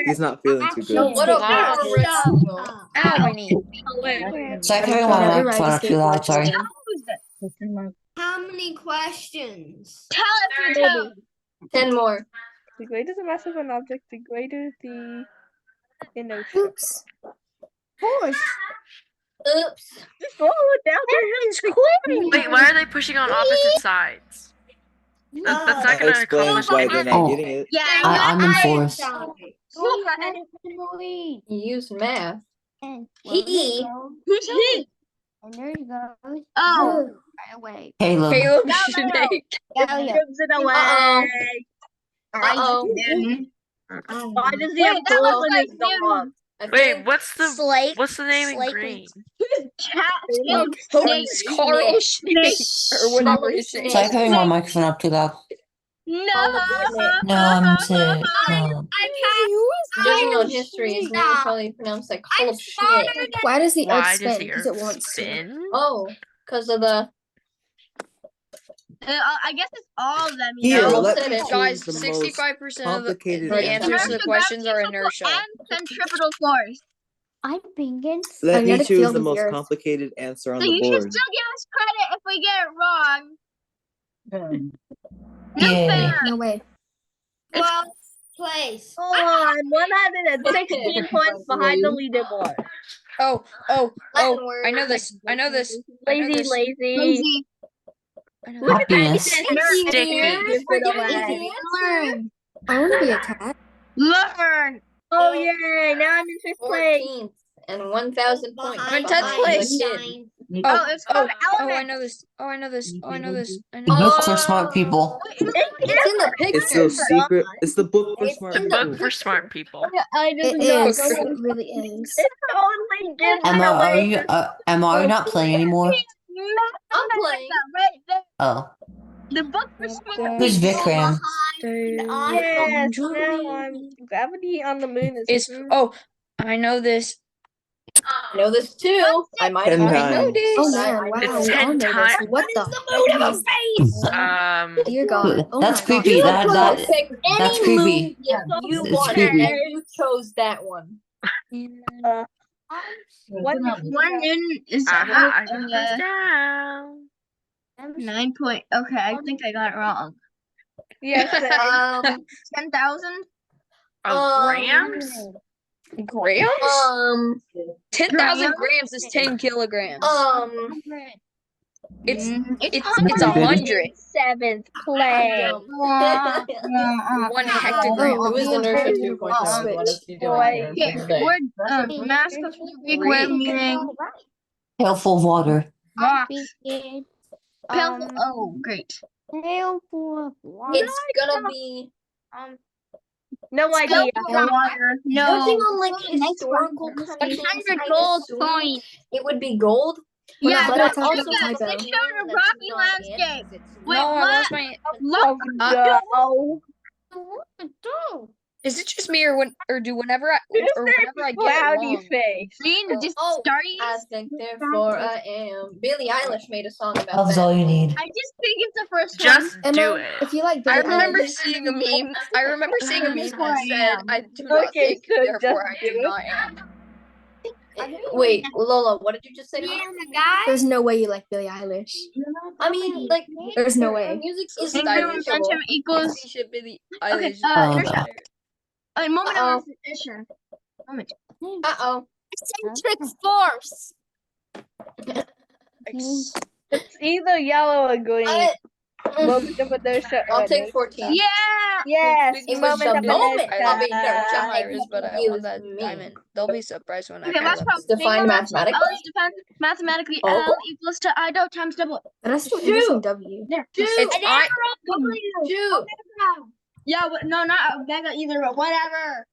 He's not feeling too No, good. what a Law. horrible ritual. Ow, my knee. Sorry for my microphone up too loud. Sorry. How many questions? Tell us your tone. 10 more. The greater the mass of an object, the greater the inertia. Oops. Push. Oops. Just roll it down there. Wait, why are they pushing on opposite sides? That's not That gonna explains accomplish why they're anything. not getting it. Yeah, I'm in fourth. You used math. He. Who's he? And there you go. Oh. Right away. Caleb. Caleb No, no, no. Snake. Elliot. Gives it away. Uh-oh. Why does he have Wait, that holes looks in like his him. dog? Wait, what's the Slate. name in Slate. green? Cat. Hocus Carl Snake. Or whatever his name Sorry is. for having my microphone up too loud. No. No, I'm sick. No. Judging on history, his name is probably pronounced like Call of Schnitt. Why does the Why earth does spin? the Because it earth wants to. spin? Oh, because of the. I guess it's all of them. Here, No, let said me it. choose Guys, the most 65% of the complicated answer. answers to the questions are inertia. And centripetal force. I'm thinking. Let me magnetic choose field the of the most earth. complicated answer on So the you should board. still give us credit if we get it wrong. No Yay. fair. No way. 12th place. Oh, I'm 116 points behind the leaderboard. Oh, Latin I know this. I know this. I know Lazy, this. lazy. I know Look at that. Happiness. It's Sticky. Give it away. Learn. I want to be a cat. Learn. Oh, yay. Now I'm in 5th place. 14th and 1,000 points. I'm in 10th behind place. the kid. Oh, it's called I element. know this. Oh, I know this. Oh, I know this. I The know book this. for smart people. It's in the It's picture. so secret. It's the book for It's smart The in people. book for smart people. I just It got is. It really is. It totally gives Emma, it are away. you Emma, are you not playing anymore? I'm playing. Right there. Oh. The book for smart Who's Vikram? Yes, now I'm gravity on the moon Is I know this. I know this too. I might have 10 already known times. this. Oh but man, I wow, It's we all 10 know this. times. What the moon of a face. Dear God. Oh That's my creepy. You God. could That pick that's any creepy. moon you It's wanted, creepy. and you chose that one. One noon is Aha, I got this down. 9 point. Okay, I think I got it wrong. Yes, 10,000. grams? Grams? 10,000 grams is 10 kilograms. It's It's 100. 7th place. 1 hectogram. Who is Inertia 2.0? What is he doing here? What does it say? Mask of big web meaning. Pail full of water. Oh, great. It's gonna be No idea. No. judging on like historical connections. 100 I gold assume coins. it would be gold. Yeah, but that's I also also a typo. assume They showed a that's rocky not landscape. it, 'cause it's Wait, No, I what? lost my. No. Is it just me or do whenever I get it Cloudy wrong? face. Green, just I think therefore I am. Billie Eilish made a song about Love's that. all you need. I just think it's the first Just one. do it. If you like I Billie remember Eilish, seeing a meme. I remember seeing a meme that said, "I do not Okay, think, so therefore I just do do not am." Wait, Lola, what did you just say? there's no way you like Billie Eilish. I mean, like, There's no her way. music is It's stylish. Momentum equals. Billie Okay, Eilish. No. A moment Uh-oh. of recognition. Moment. Uh-oh. Eccentric force. It's either yellow or green. Moment of inertia. I'll take 14. Yeah. Yes. It was the moment of inertia. Iris, but I want that diamond. They'll be surprised when I Okay, find last out. problem. Define mathematically. L is defined mathematically. Oh. L equals to I dot times double. But I still using W. There. It's I. Shoot. Yeah, no, not Omega either, but whatever.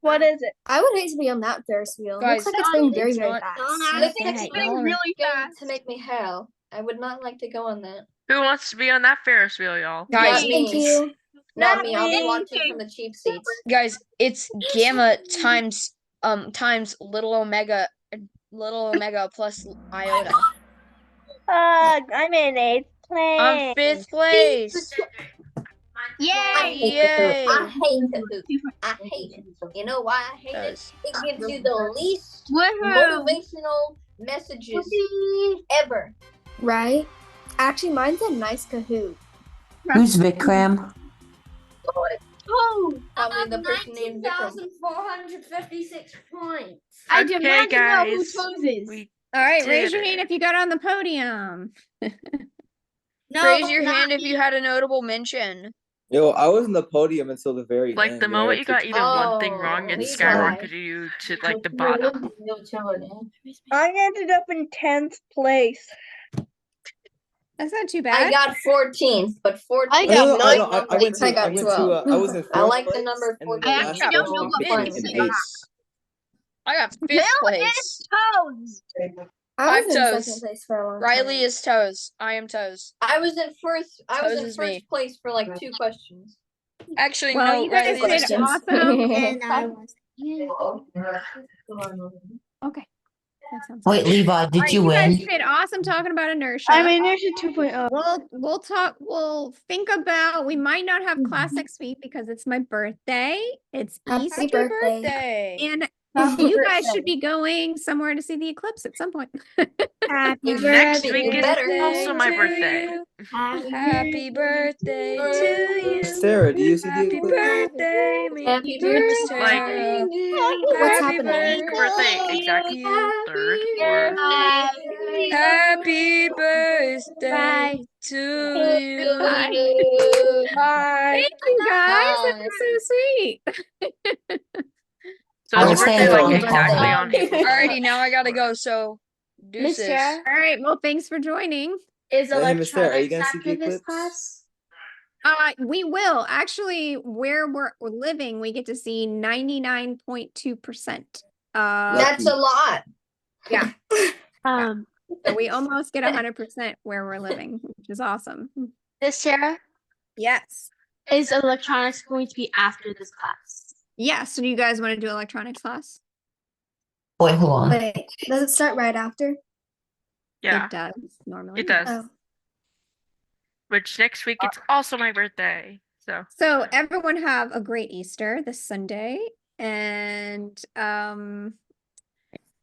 What is it? I would hate to be on that Ferris wheel. Guys, Looks like it's going very, it's very not- fast. This It's is spinning really fast. to make me hell. I would not like to go on that. Who wants to be on that Ferris wheel, y'all? Guys, Not Thank me. you. Not me. I'll be watching from the cheap seats. guys, it's gamma times little omega plus iota. I'm in 8th place. I'm 5th place. Yay! I hate Yay! Kahoot. I hate Kahoot. I hate it. You know why I hate it? It gives you the least motivational messages ever. Right? Actually, mine's a nice Kahoot. Who's Vikram? Oh, Probably the person named Vikram. 19,456 points. I Okay, demand to know who guys, chose is. we All right, did raise your it. hand if you got on the podium. No, Raise your not hand if you had a notable mention. Yo, I was in the podium until the very Like end. the moment you got even one thing wrong, it Levi. skyrocketed you to like the bottom. I ended up in 10th place. That's not too I bad. got 14th, but 14th. I got I nine. I was in fourth I place, actually don't know what became place in I 8th. I got 5th place. Toes. I was I'm in toes. second place for a long Riley time. is toes. I am toes. I was in first. I was Toes in is me. first place for like 2 questions. Actually, Well, no. you guys Riley is did toes. awesome. and I was. Okay. That sounds Wait, good. Levi, All did right, you you guys win? did awesome talking about inertia. I'm Inertia 2.0. We'll talk. We'll think about. We might not have class next week because it's my birthday. It's Happy Easter birthday. and Happy you guys birthday. should be going somewhere to see the eclipse at some point. Happy Next birthday week is better. also my birthday. Happy birthday to you. Sarah, do you see the Happy eclipse? birthday, Happy dear Miss birthday. Tara. What's Happy happening? Birthday exactly third or Happy birthday to you. Bye. Thank you guys. That was so sweet. so I it's was birthday saying like on exactly time. on April. Alrighty, now I gotta go. So, deuces. All right. Well, thanks for joining. Is Hey, Miss Sarah, are you electronics gonna see the after this eclipse? class? We will actually where we're living. We get to see 99.2%. That's a lot. Yeah. Um, So we almost get 100% where we're living, which is awesome. Miss Sarah, Yes. is electronics going to be after this class? Yeah. So do you guys want to do electronics class? Wait, hold on. Wait, does it start right after? Yeah, It does normally. it does. Oh. Which next week it's also my birthday. So everyone have a great Easter this Sunday, and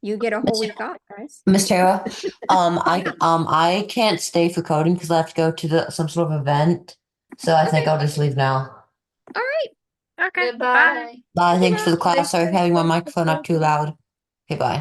you get a whole week off, guys. Miss Tara, I can't stay for coding because I have to go to some sort of event. So I think I'll just leave now. All right. Okay. Goodbye. Bye. Thanks for the class. Sorry for having my microphone up too loud. Okay, bye.